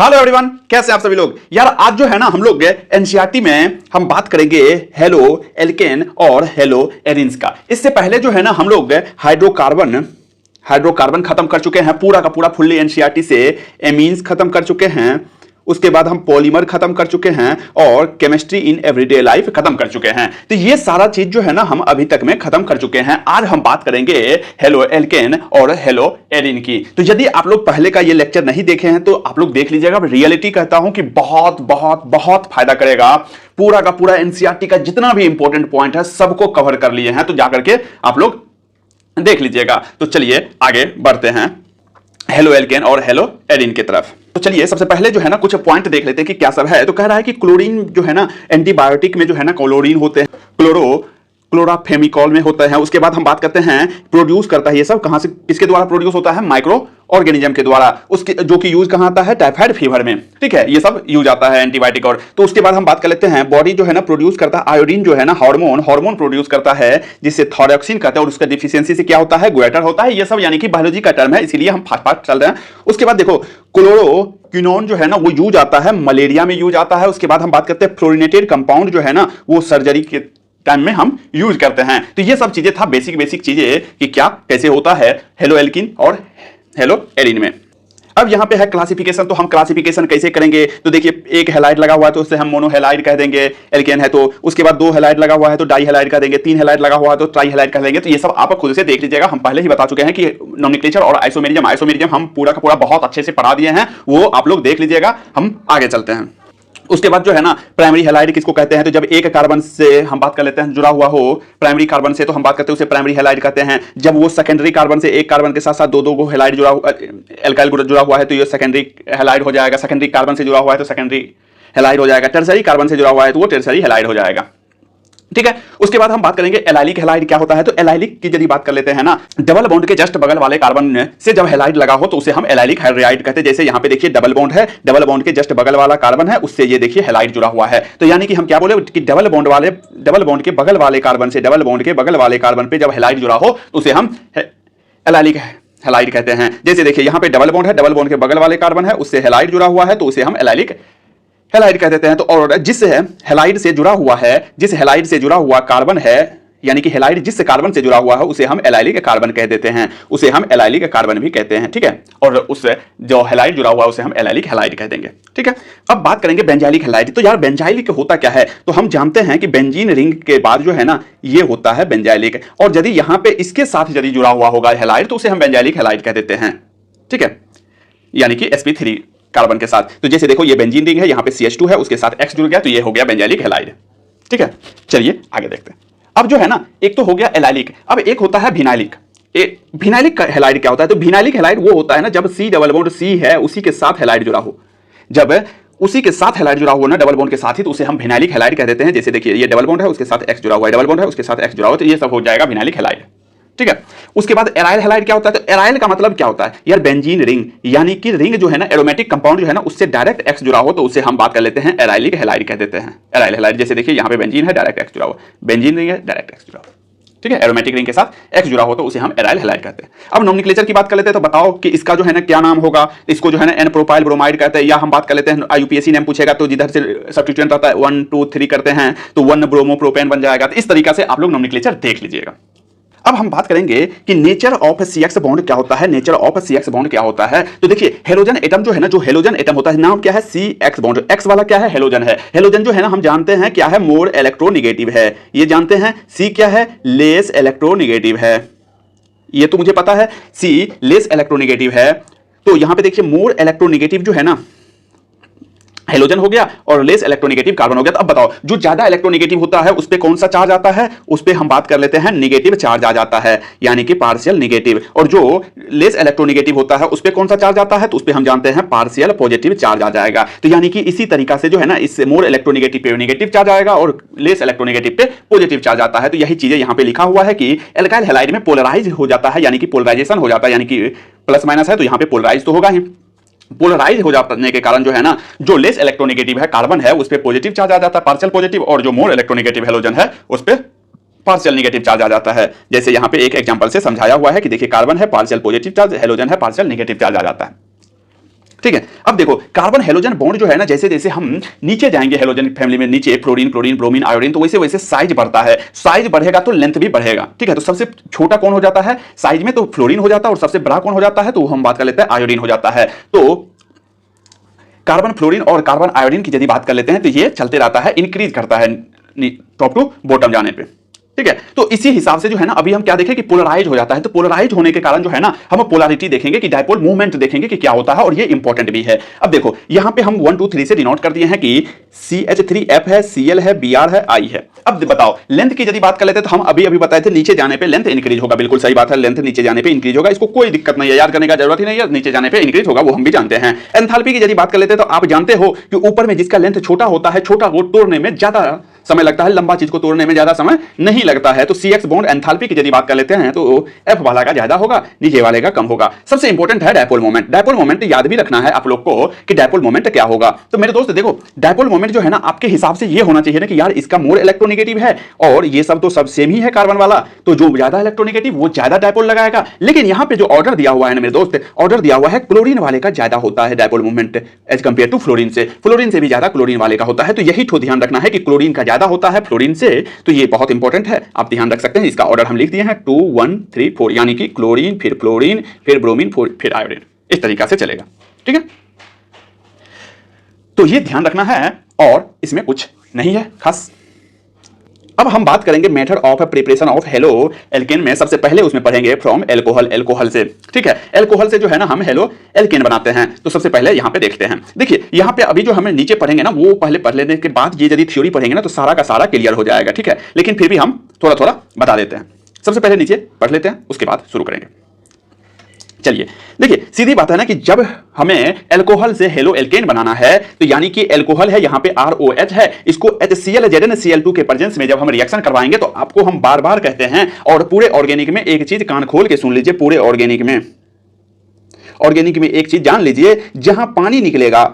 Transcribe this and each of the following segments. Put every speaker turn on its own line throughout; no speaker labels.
Hello everyone, कैसे आप सभी लोग। यार आज जो है ना हम लोग एनसीईआरटी में हम बात करेंगे हेलो एल्केन और हेलो एरिन्स का। इससे पहले जो है ना हम लोग हाइड्रोकार्बन खत्म कर चुके हैं पूरा का पूरा फुल्ली एनसीईआरटी से। एमीन्स खत्म कर चुके हैं, उसके बाद हम पॉलीमर खत्म कर चुके हैं और केमिस्ट्री इन एवरीडे लाइफ खत्म कर चुके हैं। तो ये सारा चीज जो है ना हम अभी तक में खत्म कर चुके हैं। आज हम बात करेंगे हेलो एल्केन और हेलो एरिन की। तो यदि आप लोग पहले का ये लेक्चर नहीं देखे हैं तो आप लोग देख लीजिएगा। रियलिटी कहता हूं कि बहुत बहुत बहुत फायदा करेगा। पूरा का पूरा एनसीईआरटी का जितना भी इंपॉर्टेंट पॉइंट है सबको कवर कर लिए हैं, तो जाकर के आप लोग देख लीजिएगा। तो चलिए आगे बढ़ते हैं हेलो एल्केन और हेलो एरिन की तरफ। तो चलिए सबसे पहले जो है ना कुछ पॉइंट देख लेते हैं कि क्या सब है। तो कह रहा है कि क्लोरीन जो है ना एंटीबायोटिक में जो है ना क्लोरीन होते हैं, क्लोराफेमिकॉल में होता है। उसके बाद हम बात करते हैं प्रोड्यूस करता है ये सब कहां से, किसके द्वारा प्रोड्यूस होता है, माइक्रो ऑर्गेनिज्म के द्वारा। उसके जो कि यूज कहां आता है, टाइफाइड फीवर में। ठीक है, ये सब यूज आता है एंटीबायोटिक। और तो उसके बाद हम बात कर लेते हैं बॉडी जो है ना प्रोड्यूस करता है आयोडीन जो है ना हार्मोन प्रोड्यूस करता है जिससे थायरॉक्सिन कहते हैं, और उसका डिफिशियंसी से क्या होता है, गोइटर होता है। ये सब यानी कि बायोलॉजी का टर्म है, इसीलिए हम फास्ट चल रहे हैं। उसके बाद देखो क्लोरोक्विनोन जो है ना वो यूज आता है मलेरिया में यूज आता है। उसके बाद हम बात करते हैं फ्लोरिनेटेड कंपाउंड जो है ना वो सर्जरी के टाइम में हम यूज करते हैं। तो ये सब चीजें था बेसिक चीजें कि क्या कैसे होता है हेलो एल्किन और हेलो एरिन में। अब यहां पे है क्लासिफिकेशन। तो हम क्लासिफिकेशन कैसे करेंगे, तो देखिए एक हैलाइड लगा हुआ है तो उससे हम मोनो हैलाइड कह देंगे। एल्केन है तो उसके बाद दो हैलाइड लगा हुआ है तो डाई हैलाइड कह देंगे, तीन हैलाइड लगा हुआ है तो ट्राई हैलाइड कह देंगे। तो ये सब आप खुद से देख लीजिएगा। हम पहले ही बता चुके हैं कि नोमेनक्लेचर और आइसोमेरिज्म हम पूरा का पूरा बहुत अच्छे से पढ़ा दिए हैं, वो आप लोग देख लीजिएगा। हम आगे चलते हैं। उसके बाद जो है ना प्राइमरी हैलाइड किसको कहते हैं, तो जब एक कार्बन से हम बात कर लेते हैं जुड़ा हुआ हो प्राइमरी कार्बन से तो हम बात करते हैं उसे प्राइमरी हैलाइड कहते हैं। जब वो सेकेंडरी कार्बन से एक कार्बन के साथ साथ दो को हैलाइड जुड़ा हुआ एल्काइल ग्रुप जुड़ा हुआ है तो ये सेकेंडरी हैलाइड हो जाएगा। सेकेंडरी कार्बन से जुड़ा हुआ है तो सेकेंडरी हैलाइड हो जाएगा। टर्सरी कार्बन से जुड़ा हुआ है तो वो टर्सरी हैलाइड हो जाएगा। ठीक है, उसके बाद हम बात करेंगे एलाइलिक हैलाइड क्या होता है। तो एलाइलिक की यदि बात कर लेते हैं ना, डबल बॉन्ड के जस्ट बगल वाले कार्बन से जब हैलाइड लगा हो तो उसे हम एलाइलिक हाइड्राइड कहते हैं। जैसे यहां पे देखिए डबल बॉन्ड है, डबल बॉन्ड के जस्ट बगल वाला कार्बन है उससे ये देखिए हैलाइड जुड़ा हुआ है। तो यानी कि हम क्या बोले कि डबल बॉन्ड के बगल वाले कार्बन से डबल बॉन्ड के बगल वाले कार्बन पे जब हैलाइड जुड़ा हो तो उसे हम एलाइलिक हैलाइड कहते हैं। जैसे देखिए यहां पे डबल बॉन्ड है, डबल बॉन्ड के बगल वाले कार्बन है उससे हैलाइड जुड़ा हुआ है तो उसे हम एलाइलिक हैलाइड कह देते हैं। तो और जिस हैलाइड से जुड़ा हुआ है, जिस हैलाइड से जुड़ा हुआ कार्बन है, यानी कि हैलाइड जिस कार्बन से जुड़ा हुआ है उसे हम एलाइलिक कार्बन कह देते हैं, उसे हम एलाइलिक कार्बन भी कहते हैं। ठीक है, और उससे जो हैलाइड जुड़ा हुआ है उसे हम एलाइलिक हैलाइड कह देंगे। ठीक है, अब बात करेंगे बेंजाइलिक हैलाइड। तो यार बेंजाइलिक होता क्या है, तो हम जानते हैं कि बेंजीन रिंग के बाद जो है ना ये होता है बेंजाइलिक, और यदि यहां पे इसके साथ यदि जुड़ा हुआ होगा हैलाइड तो उसे हम बेंजाइलिक हैलाइड कह देते हैं। ठीक है, यानी कि sp3 कार्बन के साथ। तो जैसे देखो ये बेंजीन रिंग है, यहां पे CH2 है, उसके साथ X जुड़ गया तो ये हो गया बेंजाइलिक हैलाइड। ठीक है, चलिए आगे देखते हैं। अब जो है ना एक तो हो गया एलाइलिक, अब एक होता है विनाइलिक। विनाइलिक हैलाइड क्या होता है, तो विनाइलिक हैलाइड वो होता है ना जब C डबल बॉन्ड C है उसी के साथ हैलाइड जुड़ा हो, जब उसी के साथ हैलाइड जुड़ा हुआ ना डबल बॉन्ड के साथ ही तो उसे हम विनाइलिक हैलाइड कह देते हैं। जैसे देखिए ये डबल बॉन्ड है उसके साथ X जुड़ा हुआ है, डबल बॉन्ड है उसके साथ X जुड़ा हुआ है तो ये सब हो जाएगा विनाइलिक हैलाइड। ठीक है, उसके बाद एराइल हैलाइड क्या होता है, तो एराइल का मतलब क्या होता है यार, बेंजीन रिंग, यानी कि रिंग जो है ना एरोमेटिक कंपाउंड जो है ना उससे डायरेक्ट एक्स जुड़ा हो तो उसे हम बात कर लेते हैं एराइलिक हैलाइड कह देते हैं। एराइल हैलाइड जैसे देखिए यहां पे बेंजीन है, डायरेक्ट एक्स जुड़ा हुआ, बेंजीन रिंग है, डायरेक्ट एक्स जुड़ा हुआ। ठीक है, एरोमेटिक रिंग के साथ एक्स जुड़ा हो तो उसे हम एराइल हैलाइड कहते हैं। अब नोमेनक्लेचर की बात कर लेते हैं, तो बताओ कि इसका जो है ना क्या नाम होगा। इसको जो है ना एन प्रोपाइल ब्रोमाइड कहते हैं, या हम बात कर लेते हैं यूपीएससी नेम पूछेगा तो जिधर से सब्स्टिट्यूएंट रहता है 1 2 3 करते हैं तो 1 ब्रोमो प्रोपेन बन जाएगा। तो इस तरीके से आप लोग नोमेनक्लेचर देख लीजिएगा। अब हम बात करेंगे कि नेचर ऑफ CX बॉन्ड क्या होता है। नेचर ऑफ CX बॉन्ड क्या होता है, तो देखिए हेलोजन एटम जो है ना, जो हेलोजन एटम होता है नाम क्या है, CX बॉन्ड। X वाला क्या है, हेलोजन है। हेलोजन जो है ना हम जानते हैं क्या है, मोर इलेक्ट्रोनिगेटिव है, ये जानते हैं। C क्या है, लेस इलेक्ट्रोनिगेटिव है, ये तो मुझे पता है, C लेस इलेक्ट्रोनिगेटिव है। तो यहां पे देखिए मोर इलेक्ट्रोनिगेटिव जो है ना हेलोजन हो गया और लेस इलेक्ट्रोनिगेटिव कार्बन हो गया। तो अब बताओ जो ज्यादा इलेक्ट्रोनिगेटिव होता है उस पे कौन सा चार्ज आता है, उस पे हम बात कर लेते हैं निगेटिव चार्ज आ जाता है, यानी कि पार्शियल निगेटिव। और जो लेस इलेक्ट्रोनिगेटिव होता है उस पे कौन सा चार्ज आता है, तो उस पे हम जानते हैं पार्शियल पॉजिटिव चार्ज आ जाएगा। तो यानी कि इसी तरीका से जो है ना इससे मोर इलेक्ट्रोनिगेटिव पे नेगेटिव चार्ज आएगा और लेस इलेक्ट्रोनिगेटिव पे पॉजिटिव चार्ज आता है। तो यही चीजें यहां पे लिखा हुआ है कि एल्काइल हैलाइड में पोलराइज हो जाता है, यानी कि पोलराइजेशन हो जाता है, यानी कि प्लस माइनस है तो यहां पे पोलराइज तो होगा ही। पोलराइज हो जाने के कारण जो है ना जो लेस इलेक्ट्रोनिगेटिव है कार्बन है उस पे पॉजिटिव चार्ज आ जाता है, पार्शियल पॉजिटिव, और जो मोर इलेक्ट्रोनिगेटिव हेलोजन है उस पे पार्शियल नेगेटिव चार्ज आ जाता है। जैसे यहां पे एक एग्जांपल से समझाया हुआ है कि देखिए कार्बन है पार्शियल पॉजिटिव चार्ज, हेलोजन है पार्शियल नेगेटिव चार्ज आ जाता है। ठीक है। अब देखो कार्बन हेलोजन बॉन्ड जो है ना, जैसे जैसे हम नीचे जाएंगे हेलोजन फैमिली में, नीचे फ्लोरीन क्लोरीन ब्रोमीन आयोडीन, तो वैसे वैसे साइज बढ़ता है, साइज बढ़ेगा तो लेंथ भी बढ़ेगा। ठीक है, तो सबसे छोटा कौन हो जाता है साइज में, तो फ्लोरीन हो जाता है, और सबसे बड़ा कौन हो जाता है, तो हम बात कर लेते हैं आयोडीन हो जाता है। तो कार्बन फ्लोरीन और कार्बन आयोडीन की यदि बात कर लेते हैं तो ये चलते रहता है, इंक्रीज करता है टॉप टू बॉटम जाने पे। ठीक है, तो इसी हिसाब से जो है ना अभी हम क्या देखें कि पोलराइज हो जाता है, तो पोलराइज होने के कारण जो है ना हम पोलैरिटी देखेंगे कि डायपोल मूवमेंट देखेंगे कि क्या होता है, और ये इंपॉर्टेंट भी है। अब देखो यहां पे हम 1 2 3 से डिनोट कर दिए हैं कि CH3F है, Cl है, Br है, I है। अब बताओ लेंथ की यदि बात कर लेते हैं तो हम अभी अभी बताए थे नीचे जाने पे लेंथ इंक्रीज होगा, बिल्कुल सही बात है, लेंथ नीचे जाने पे इंक्रीज होगा, इसको कोई दिक्कत नहीं है, याद करने का जरूरत ही नहीं है, नीचे जाने पे इंक्रीज होगा, वो हम भी जानते हैं। एंथैल्पी की यदि बात कर लेते हैं तो आप जानते हो कि ऊपर में जिसका लेंथ छोटा होता है, छोटा वो तोड़ने में ज्यादा समय लगता है, लंबा चीज को तोड़ने में ज्यादा समय नहीं लगता है। तो CX बॉन्ड एंथैल्पी की यदि बात कर लेते हैं तो F वाला का ज्यादा होगा, नीचे वाले का कम होगा। सबसे इंपॉर्टेंट है डायपोल मोमेंट। डायपोल मोमेंट याद भी रखना है आप लोग को कि डायपोल मोमेंट क्या होगा। तो मेरे दोस्त देखो डायपोल मोमेंट जो है ना आपके हिसाब से ये होना चाहिए ना कि यार इसका मोर इलेक्ट्रोनेगेटिव है और ये सब तो सब सेम ही है कार्बन वाला, तो जो ज्यादा इलेक्ट्रोनेगेटिव वो ज्यादा डायपोल लगाएगा। लेकिन यहां पे जो ऑर्डर दिया हुआ है ना मेरे दोस्त, ऑर्डर दिया हुआ है क्लोरीन वाले का ज्यादा होता है dipole moment as compare to fluorine से, फ्लोरीन से भी ज्यादा क्लोरीन वाले का होता है। तो यही तो ध्यान रखना है कि क्लोरीन का ज्यादा होता है फ्लोरीन से, तो ये बहुत इंपॉर्टेंट है, आप ध्यान रख सकते हैं। इसका ऑर्डर हम लिख दिए हैं 2 1 3 4, यानी कि क्लोरीन फिर फ्लोरीन फिर ब्रोमीन फिर आयोडीन, इस तरीका से चलेगा। ठीक है, तो ये ध्यान रखना है और इसमें कुछ नहीं है खास। अब हम बात करेंगे method of preparation of halo alkane में। सबसे पहले उसमें पढ़ेंगे फ्रॉम एल्कोहल, एल्कोहल से। ठीक है, एल्कोहल से जो है ना हम हेलो एल्केन बनाते हैं। तो सबसे पहले यहां पे देखते हैं, देखिए यहां पे अभी जो हमें नीचे पढ़ेंगे ना वो पहले पढ़ लेने के बाद ये यदि थ्योरी पढ़ेंगे ना तो सारा का सारा क्लियर हो जाएगा। ठीक है, लेकिन फिर भी हम थोड़ा थोड़ा बता देते हैं। सबसे पहले नीचे पढ़ लेते हैं, उसके बाद शुरू करेंगे। चलिए देखिए सीधी बात है ना कि जब हमें एल्कोहल से हेलो एल्केन बनाना है तो यानी कि एल्कोहल है, यहां पे ROH है, इसको HCl ZnCl2 के प्रेजेंस में जब हम रिएक्शन करवाएंगे तो आपको हम बार बार कहते हैं, और पूरे ऑर्गेनिक में एक चीज कान खोल के सुन लीजिए, पूरे ऑर्गेनिक में एक चीज जान लीजिए, जहां पानी निकलेगा,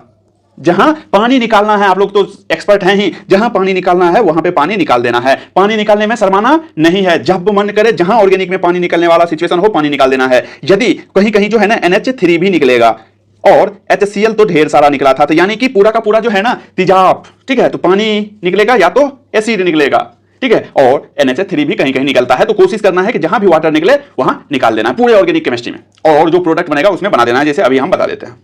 जहां पानी निकालना है, आप लोग तो एक्सपर्ट हैं ही, जहां पानी निकालना है वहां पे पानी निकाल देना है, पानी निकालने में शर्माना नहीं है, जब मन करे जहां ऑर्गेनिक में पानी निकलने वाला सिचुएशन हो पानी निकाल देना है। यदि कहीं कहीं जो है ना NH3 भी निकलेगा और HCl तो ढेर सारा निकला था, तो यानी कि पूरा का पूरा जो है ना तेजाब, ठीक है, तो पानी निकलेगा या तो एसिड निकलेगा। ठीक है, और NH3 भी कहीं कहीं निकलता है, तो कोशिश करना है कि जहां भी वाटर निकले वहां निकाल देना है पूरे ऑर्गेनिक केमिस्ट्री में, और जो प्रोडक्ट बनेगा उसमें बना देना है, जैसे अभी हम बता देते हैं।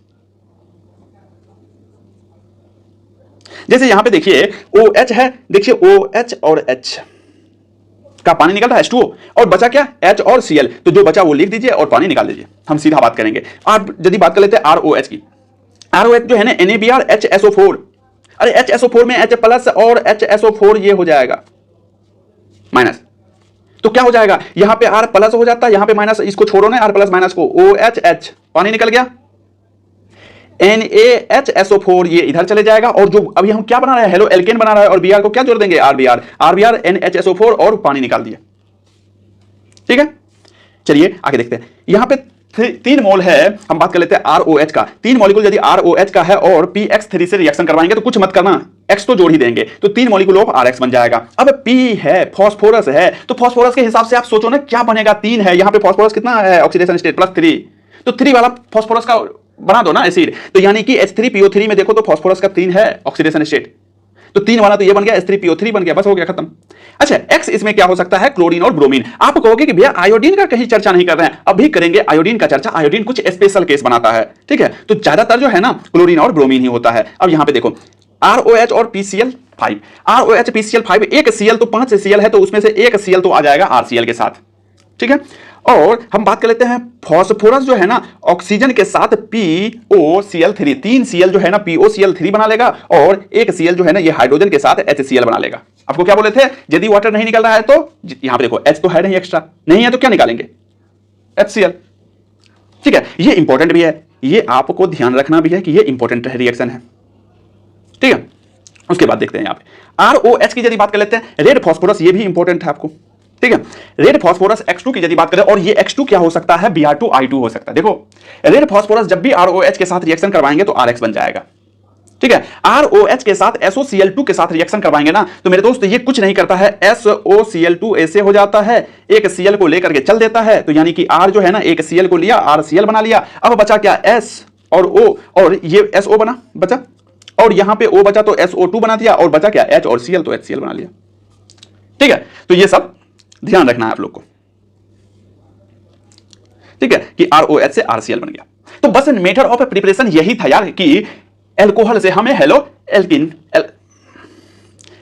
जैसे यहां पे देखिए OH है, देखिए OH और H का पानी निकल रहा है H2O, और बचा क्या H और Cl, तो जो बचा वो लिख दीजिए और पानी निकाल दीजिए। हम सीधा बात करेंगे। आप यदि बात कर लेते हैं ROH की, ROH जो है ना NaBr HSO4, अरे HSO4 में H प्लस और HSO4 ये हो जाएगा माइनस, तो क्या हो जाएगा यहां पे R प्लस हो जाता है, यहां पे माइनस, इसको छोड़ो ना R प्लस माइनस को, OHH पानी निकल गया, NaHSO4 ये इधर चले जाएगा, और जो अभी हम क्या बना रहे हैं हेलो एल्केन बना रहा है, और Br को क्या जोड़ देंगे RBr NHSO4 और पानी निकाल दिए। ठीक है, चलिए आगे देखते हैं। यहां पे 3 मोल है, हम बात कर लेते हैं ROH का। 3 मॉलिक्यूल यदि ROH का है और PX3 से रिएक्शन करवाएंगे तो कुछ मत करना, X तो जोड़ ही देंगे, तो 3 मॉलिक्यूल ऑफ RX बन जाएगा। अब P है, फास्फोरस है, तो फास्फोरस के हिसाब से आप सोचो ना क्या बनेगा, 3 है, यहां पे फास्फोरस कितना है ऑक्सीडेशन स्टेट +3, तो 3 वाला फास्फोरस का बना दो ना एसिड, तो यानी कि H3PO3 में देखो तो फास्फोरस का 3 है ऑक्सीडेशन स्टेट, तो 3 वाला तो ये बन गया, H3PO3 बन गया, बस हो गया खत्म। अच्छा X इसमें क्या हो सकता है, क्लोरीन और ब्रोमीन। आप कहोगे कि भैया आयोडीन का कहीं चर्चा नहीं कर रहे हैं, अभी करेंगे आयोडीन का चर्चा, आयोडीन कुछ स्पेशल केस बनाता है। ठीक है, तो ज्यादातर जो है ना क्लोरीन और ब्रोमीन ही होता है। अब यहां पे देखो ROH और PCl5, ROH PCl5, एक Cl तो 5 Cl है, तो उसमें से एक Cl तो आ जाएगा RCl के साथ। ठीक है, और हम बात कर लेते हैं फास्फोरस जो है ना ऑक्सीजन के साथ POCl3, 3 Cl जो है ना POCl3 बना लेगा, और एक Cl जो है ना ये हाइड्रोजन के साथ HCl बना लेगा। आपको क्या बोले थे, यदि वाटर नहीं निकल रहा है तो यहां पे देखो H तो है नहीं, एक्स्ट्रा नहीं है तो क्या निकालेंगे HCl। ठीक है, ये इंपॉर्टेंट भी है, ये आपको ध्यान रखना भी है कि ये इंपॉर्टेंट रिएक्शन है। ठीक है, उसके बाद देखते हैं यहां पे ROH की यदि बात कर लेते हैं, रेड फास्फोरस, ये भी इंपॉर्टेंट है आपको। ठीक है, रेड फास्फोरस X2 की यदि बात करें, और ये X2 क्या हो सकता है, Br2I2 हो सकता है। देखो रेड फास्फोरस जब भी ROH के साथ रिएक्शन करवाएंगे तो RX बन जाएगा। ठीक है, ROH के साथ SOCl2 के साथ रिएक्शन करवाएंगे ना तो मेरे दोस्त ये कुछ नहीं करता है, SOCl2 ऐसे हो जाता है, एक Cl को लेकर के चल देता है, तो यानी कि R जो है ना एक Cl को लिया, RCl बना लिया, अब बचा क्या S और O, और ये SO बना बचा, और यहां पे O बचा तो SO2 बना दिया, और बचा क्या H और Cl तो HCl बना लिया। ठीक है, तो ये सब ध्यान रखना है आप लोग को। ठीक है कि ROH से RCl बन गया। तो बस मेथड ऑफ प्रिपरेशन यही था यार कि एल्कोहल से हमें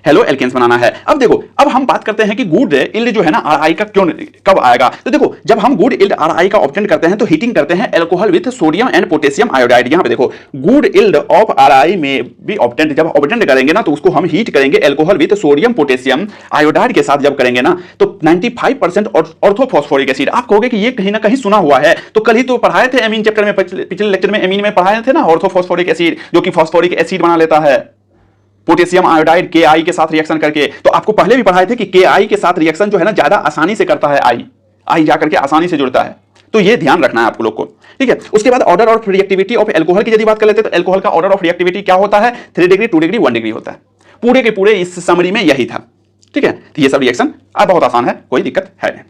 हेलो एल्केन्स बनाना है। अब देखो, अब हम बात करते हैं कि गुड इल्ड जो है ना RI का क्यों कब आएगा। तो देखो, जब हम गुड इल्ड RI का ऑब्टेन करते हैं तो हीटिंग करते हैं alcohol with sodium and potassium iodide. यहां पे देखो, गुड इल्ड ऑफ RI में भी ऑब्टेन, जब ऑब्टेन करेंगे ना तो उसको हम हीट करेंगे alcohol with sodium potassium iodide के साथ जब करेंगे ना तो 95% ऑर्थोफॉस्फोरिक एसिड। आप कहोगे कि ये कहीं ना कहीं सुना हुआ है, तो कल ही तो पढ़ाए थे एमीन चैप्टर में, पिछले लेक्चर में एमीन में पढ़ाए थे ना ऑर्थोफॉस्फोरिक एसिड, जो कि फॉस्फोरिक एसिड बना लेता है पोटेशियम आयोडाइड KI के साथ रिएक्शन करके। तो आपको पहले भी पढ़ाए थे कि KI के साथ रिएक्शन जो है ना ज्यादा आसानी से करता है, आई जाकर के आसानी से जुड़ता है। तो ये ध्यान रखना है आप लोग को। ठीक है, उसके बाद order of reactivity of alcohol की यदि बात कर लेते हैं तो एल्कोहल का ऑर्डर ऑफ रिएक्टिविटी क्या होता है, 3 डिग्री, 2 डिग्री, 1 डिग्री होता है। पूरे के पूरे इस समरी में यही था। ठीक है, तो ये सब रिएक्शन अब बहुत आसान है, कोई दिक्कत है नहीं।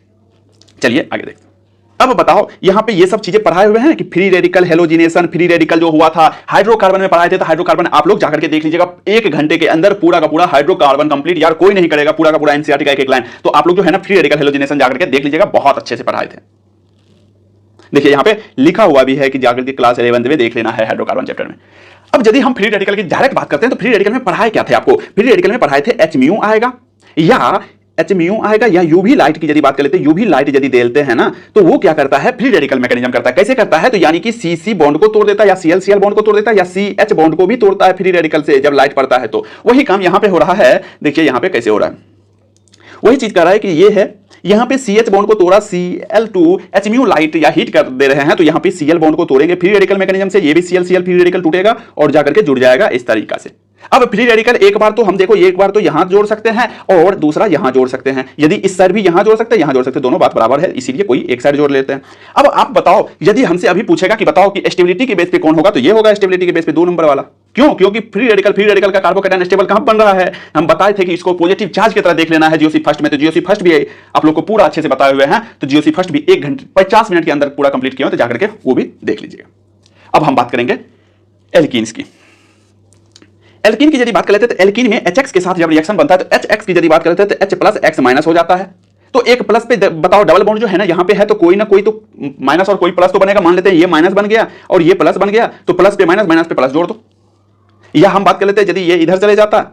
चलिए आगे देखते हैं। अब बताओ, यहां पे ये सब चीजें पढ़ाए हुए हैं कि free radical halogenation, free radical जो हुआ था हाइड्रोकार्बन में पढ़ाए थे। तो हाइड्रोकार्बन आप लोग जाकर के देख लीजिएगा, 1 घंटे के अंदर पूरा का पूरा हाइड्रोकार्बन कंप्लीट, यार कोई नहीं करेगा पूरा का पूरा एनसीईआरटी का एक लाइन। तो आप लोग जो है ना फ्री रेडिकल हेलोजिनेशन जाकर के देख लीजिएगा, बहुत अच्छे से पढ़ाए थे। देखिए यहां पे लिखा हुआ भी है कि जाकर के क्लास 11 में देख लेना है हाइड्रोकार्बन चैप्टर में। अब यदि हम फ्री रेडिकल की डायरेक्ट बात करते हैं तो फ्री रेडिकल में पढ़ाए क्या थे आपको, फ्री रेडिकल में पढ़ाए थे H आएगा या HMU आएगा, या यूवी लाइट की यदि बात कर लेते हैं, यूवी लाइट यदि देते हैं ना तो वो क्या करता है, फ्री रेडिकल मैकेनिज्म करता है। कैसे करता है, तो यानी कि CC बॉन्ड को तोड़ देता है, या CL बॉन्ड को तोड़ देता है, या CH बॉन्ड को भी तोड़ता है फ्री रेडिकल से जब लाइट पड़ता है। तो वही काम यहां पे हो रहा है। देखिए यहां पे कैसे हो रहा है, वही चीज कर रहा है कि ये है, यहां पे CH बॉन्ड को तोड़ा, Cl2 HMU लाइट या हीट कर दे रहे हैं, तो यहां पे Cl बॉन्ड को तोड़ेंगे फ्री रेडिकल मैकेनिज्म से, ये भी Cl फ्री रेडिकल टूटेगा और जाकर के जुड़ जाएगा इस तरीका से। अब फ्री रेडिकल एक बार तो हम देखो, एक बार तो यहां जोड़ सकते हैं और दूसरा यहां जोड़ सकते हैं, यदि इस साइड भी यहां जोड़ सकते हैं, यहां जोड़ सकते हैं, दोनों बात बराबर है, इसीलिए कोई एक साइड जोड़ लेते हैं। अब आप बताओ, यदि हमसे अभी पूछेगा कि बताओ कि स्टेबिलिटी के बेस पे कौन होगा, तो ये होगा स्टेबिलिटी के बेस पे 2 नंबर वाला। क्यों, क्योंकि फ्री रेडिकल का कार्बोकैटायन स्टेबल कहां बन रहा है, हम बताए थे कि इसको पॉजिटिव चार्ज की तरह देख लेना है GOC फर्स्ट में। तो GOC फर्स्ट भी आप लोग को पूरा अच्छे से बताए हुए हैं, तो GOC फर्स्ट भी 1 घंटे 50 मिनट के अंदर पूरा कंप्लीट किया हो, तो जाकर के वो भी देख लीजिएगा। अब हम बात करेंगे एल्कीन्स की। एल्कीन की यदि बात कर लेते हैं तो एल्कीन में HX के साथ जब रिएक्शन बनता है तो HX की यदि बात कर लेते हैं तो H प्लस X माइनस हो जाता है। तो एक प्लस पे बताओ डबल बॉन्ड जो है ना यहाँ पे है, तो कोई ना कोई तो माइनस और कोई प्लस तो बनेगा। मान लेते हैं ये माइनस बन गया और ये प्लस बन गया, तो प्लस पे माइनस, माइनस पे प्लस जोड़ दो। या हम बात कर लेते हैं यदि ये इधर चले जाता,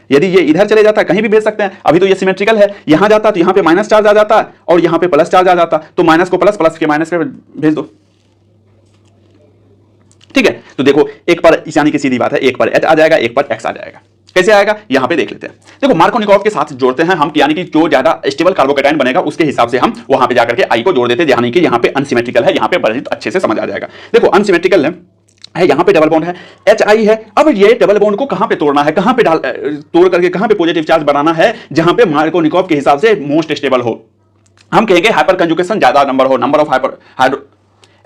यदि ये इधर चले जाता, कहीं भी भेज सकते हैं, अभी तो ये सिमेट्रिकल है, यहां जाता तो यहां पे माइनस चार्ज आ जाता और यहां पे प्लस चार्ज आ जाता, तो माइनस को प्लस, प्लस के माइनस पे भेज दो। ठीक है, तो देखो एक पर यानी कि सीधी बात है, एक पर H आ जाएगा, एक पर X आ जाएगा। कैसे आएगा यहां पे देख लेते हैं। देखो मार्कोनिकॉफ के साथ जोड़ते हैं हम, यानी कि जो ज्यादा स्टेबल कार्बोकैटायन बनेगा उसके हिसाब से हम वहां पे जाकर के I को जोड़ देते हैं, यानी कि यहां पे अनसिमेट्रिकल है, यहां पे बड़े अच्छे से समझ आ जाएगा। देखो अनसिमेट्रिकल है, यहां पे डबल बॉन्ड है, HI है। अब ये डबल बॉन्ड को कहां पे तोड़ना है, कहां पे तोड़ करके कहां पे पॉजिटिव चार्ज बनाना है, जहां पे मार्कोनिकॉफ के हिसाब से मोस्ट स्टेबल हो। हम कहेंगे हाइपर कंजुगेशन ज्यादा नंबर हो, number of hydro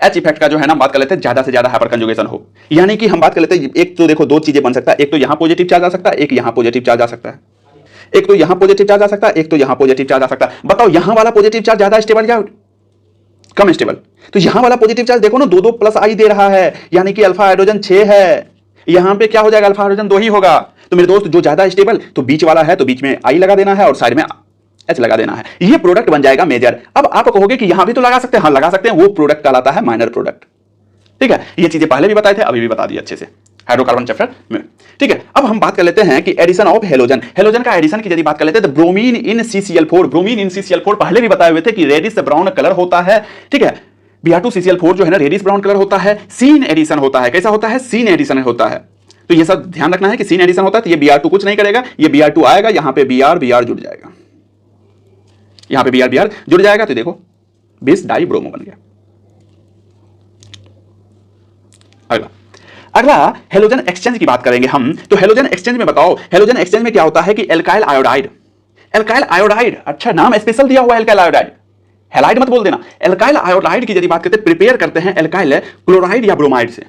H effect का जो है ना बात कर लेते हैं ज्यादा से ज्यादा हाइपर कंजुगेशन हो। यानी कि हम बात कर लेते हैं, एक तो देखो 2 चीजें बन सकता है, एक तो यहां पॉजिटिव चार्ज आ सकता है, एक यहां पॉजिटिव चार्ज आ सकता है, एक तो यहां पॉजिटिव चार्ज आ सकता है, एक तो यहां पॉजिटिव चार्ज आ सकता है। बताओ यहां वाला पॉजिटिव चार्ज ज्यादा स्टेबल या कम स्टेबल? तो यहां वाला पॉजिटिव चार्ज देखो ना 2 2 प्लस I दे रहा है, यानी कि अल्फा हाइड्रोजन 6 है, यहां पे क्या हो जाएगा, अल्फा हाइड्रोजन 2 ही होगा। तो मेरे दोस्त जो ज्यादा स्टेबल तो बीच वाला है, तो बीच में I लगा देना है और साइड में H लगा देना है, ये प्रोडक्ट बन जाएगा मेजर। अब आप कहोगे कि यहां भी तो लगा सकते हैं, हाँ लगा सकते हैं, वो प्रोडक्ट कहलाता है माइनर प्रोडक्ट। ठीक है, ये चीजें पहले भी बताए थे, अभी भी बता दी अच्छे से हाइड्रोकार्बन चैप्टर में। ठीक है, अब हम बात कर लेते हैं कि एडिशन ऑफ हेलोजन। हेलोजन का एडिशन की यदि बात कर लेते हैं तो bromine in CCl4, bromine in CCl4 पहले भी बताए हुए थे कि रेडिश ब्राउन कलर होता है। ठीक है, Br2CCl4 जो है ना रेडिश ब्राउन कलर होता है, सीन एडिशन होता है। कैसा होता है, सीन एडिशन होता है। तो ये सब ध्यान रखना है कि सीन एडिशन होता है, तो ये Br2 कुछ नहीं करेगा, ये Br2 आएगा, यहां पे Br जुड़ जाएगा, यहां पे Br जुड़ जाएगा, तो देखो 20 डाई ब्रोमो बन गया। अगला हेलोजन एक्सचेंज की बात करेंगे हम। तो हेलोजन एक्सचेंज में बताओ, हेलोजन एक्सचेंज में क्या होता है कि एल्काइल आयोडाइड, एल्काइल आयोडाइड, अच्छा नाम स्पेशल दिया हुआ है एल्काइल आयोडाइड, हैलाइड मत बोल देना। एल्काइल आयोडाइड की यदि बात करते हैं, प्रिपेयर करते हैं एल्काइल क्लोराइड या ब्रोमाइड से।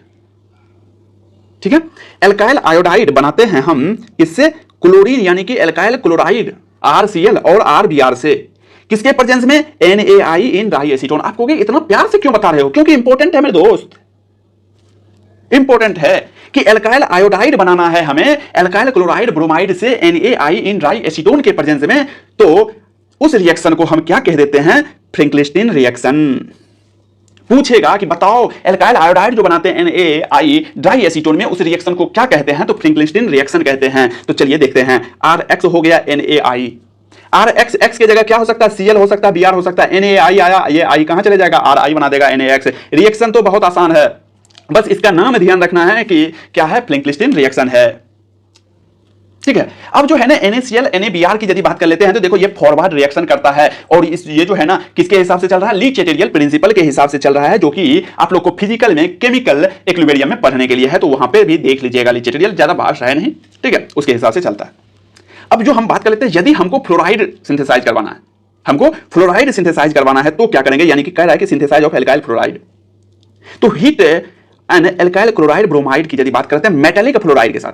ठीक है, एल्काइल आयोडाइड बनाते हैं हम इससे, क्लोरीन यानी कि एल्काइल क्लोराइड RCl और RBr से। किसके प्रेजेंस में, NaI इन डाई एसीटोन। आप कहोगे इतना प्यार से क्यों बता रहे हो, क्योंकि इंपॉर्टेंट है मेरे दोस्त, इंपॉर्टेंट है कि एल्काइल आयोडाइड बनाना है हमें एल्काइल क्लोराइड ब्रोमाइड से NaI इन ड्राई एसीटोन के प्रेजेंस में, तो उस रिएक्शन को हम क्या कह देते हैं? Franklin reaction. पूछेगा कि बताओ एल्काइल आयोडाइड जो बनाते हैं NaI ड्राई एसीटोन में, उस रिएक्शन को क्या कहते हैं? तो फ्रैंकलिन रिएक्शन कहते हैं। तो चलिए देखते हैं। RX हो गया NaI, RX X की जगह क्या हो सकता है? Cl हो सकता है, Br हो सकता है, NaI आया, ये I कहां चले जाएगा? Ri बना देगा NaX। रिएक्शन तो बहुत आसान है, बस इसका नाम ध्यान रखना है कि क्या है? फ्रैंकलिन रिएक्शन है। ठीक है। अब जो है ना NaCl NaBr की यदि बात कर लेते हैं तो देखो ये फॉरवर्ड रिएक्शन करता है, और ये जो है ना किसके हिसाब से चल रहा है? ली चैटेरियल प्रिंसिपल के हिसाब से चल रहा है, जो कि आप लोग को फिजिकल में केमिकल इक्विलिब्रियम में पढ़ने के लिए है, तो वहां पे भी देख लीजिएगा। ली चैटेरियल ज्यादा बाहर है नहीं, ठीक है, उसके हिसाब से चलता है। अब जो हम बात कर लेते हैं, यदि हमको फ्लोराइड सिंथेसाइज करवाना है, हमको फ्लोराइड सिंथेसाइज करवाना है तो क्या करेंगे? यानी कि कह रहा है कि सिंथेसाइज ऑफ एल्काइल फ्लोराइड, तो heat and alkyl chloride bromide की यदि बात करते हैं मेटेलिक फ्लोराइड के साथ,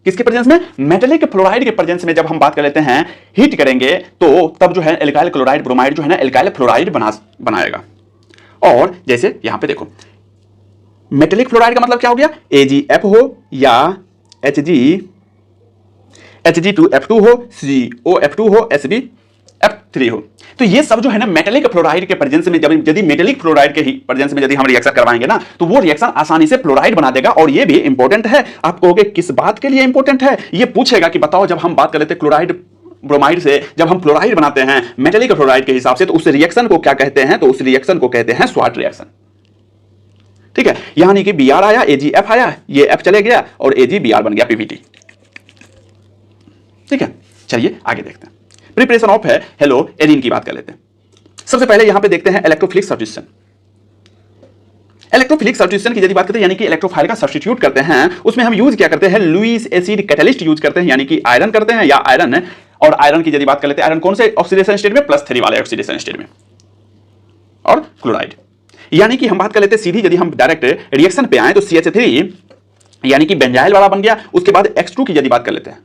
किसके प्रेजेंस में? मेटेलिक फ्लोराइड के प्रेजेंस में जब हम बात कर लेते हैं, हीट करेंगे तो तब जो है एल्काइल क्लोराइड ब्रोमाइड जो है ना एल्काइल फ्लोराइड बनाएगा। और जैसे यहां पे देखो मेटेलिक फ्लोराइड का मतलब क्या हो गया? AgF हो या Hg2F2 हो, COF2 हो, SbF3 हो, तो ये सब जो है ना मेटेलिक फ्लोराइड के प्रेजेंस में जब यदि मेटेलिक फ्लोराइड के प्रेजेंस में यदि हम रिएक्शन करवाएंगे ना, तो वो रिएक्शन आसानी से फ्लोराइड बना देगा। और ये भी इंपॉर्टेंट है। आप कहोगे किस बात के लिए इंपॉर्टेंट है? ये पूछेगा कि बताओ जब हम बात कर लेते हैं क्लोराइड ब्रोमाइड से, जब हम फ्लोराइड बनाते हैं मेटेलिक फ्लोराइड के हिसाब से, तो उस रिएक्शन को क्या कहते हैं? तो उस रिएक्शन को कहते हैं स्वाट रिएक्शन। ठीक है, यानी कि Br आया, AgF आया, ये F चले गया और AgBr बन गया PBT। ठीक है, चलिए आगे देखते हैं। प्रिपरेशन ऑफ है हेलो एरीन की बात कर लेते हैं। सबसे पहले यहां पे देखते हैं इलेक्ट्रोफिलिक सब्स्टिट्यूशन। इलेक्ट्रोफिलिक सब्स्टिट्यूशन की यदि बात करते हैं, यानी कि इलेक्ट्रोफाइल का सब्स्टिट्यूट करते हैं, उसमें हम यूज क्या करते हैं? लुईस एसिड कैटलिस्ट यूज करते हैं, यानी कि आयरन करते हैं, या आयरन, और आयरन की यदि बात कर लेते हैं, आयरन कौन से ऑक्सीडेशन स्टेट में? +3 वाले ऑक्सीडेशन स्टेट में, और क्लोराइड। यानी कि हम बात कर लेते हैं सीधी, यदि हम डायरेक्ट रिएक्शन पे आए तो CH3 यानी कि बेंजाइल वाला बन गया। उसके बाद X2 की यदि बात कर लेते हैं,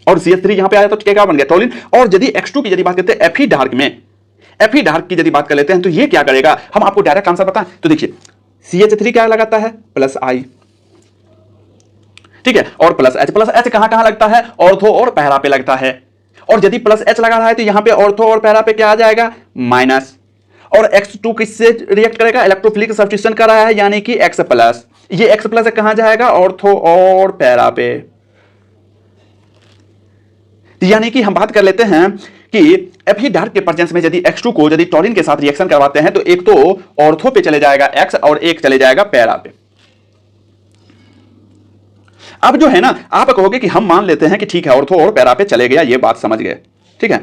और CH3 यहां पे आया तो क्या बन गया? टोलिन। और यदि X2 की यदि बात करते हैं Fe डार्क में, Fe डार्क की यदि बात कर लेते हैं तो ये क्या करेगा? हम आपको डायरेक्ट आंसर बताएं तो देखिए CH3 क्या लगाता है? +I, ठीक है, और +H कहां लगता है? ऑर्थो और पैरा पे लगता है। और यदि +H लगा रहा है तो यहां पे ऑर्थो और पैरा पे क्या आ जाएगा? माइनस। और X2 किससे रिएक्ट करेगा? इलेक्ट्रोफिलिक सब्स्टिट्यूशन कर रहा है, यानी कि X+। ये X+ कहां जाएगा? ऑर्थो और पैरा पे। यानी कि हम बात कर लेते हैं कि Fe डार्क के प्रेजेंस में यदि X2 को यदि टॉलिन के साथ रिएक्शन करवाते हैं तो एक तो ऑर्थो पे चले जाएगा X और एक चले जाएगा पैरा पे। अब जो है ना आप कहोगे कि हम मान लेते हैं कि ठीक है ऑर्थो और पैरा पे चले गया, ये बात समझ गए, ठीक है,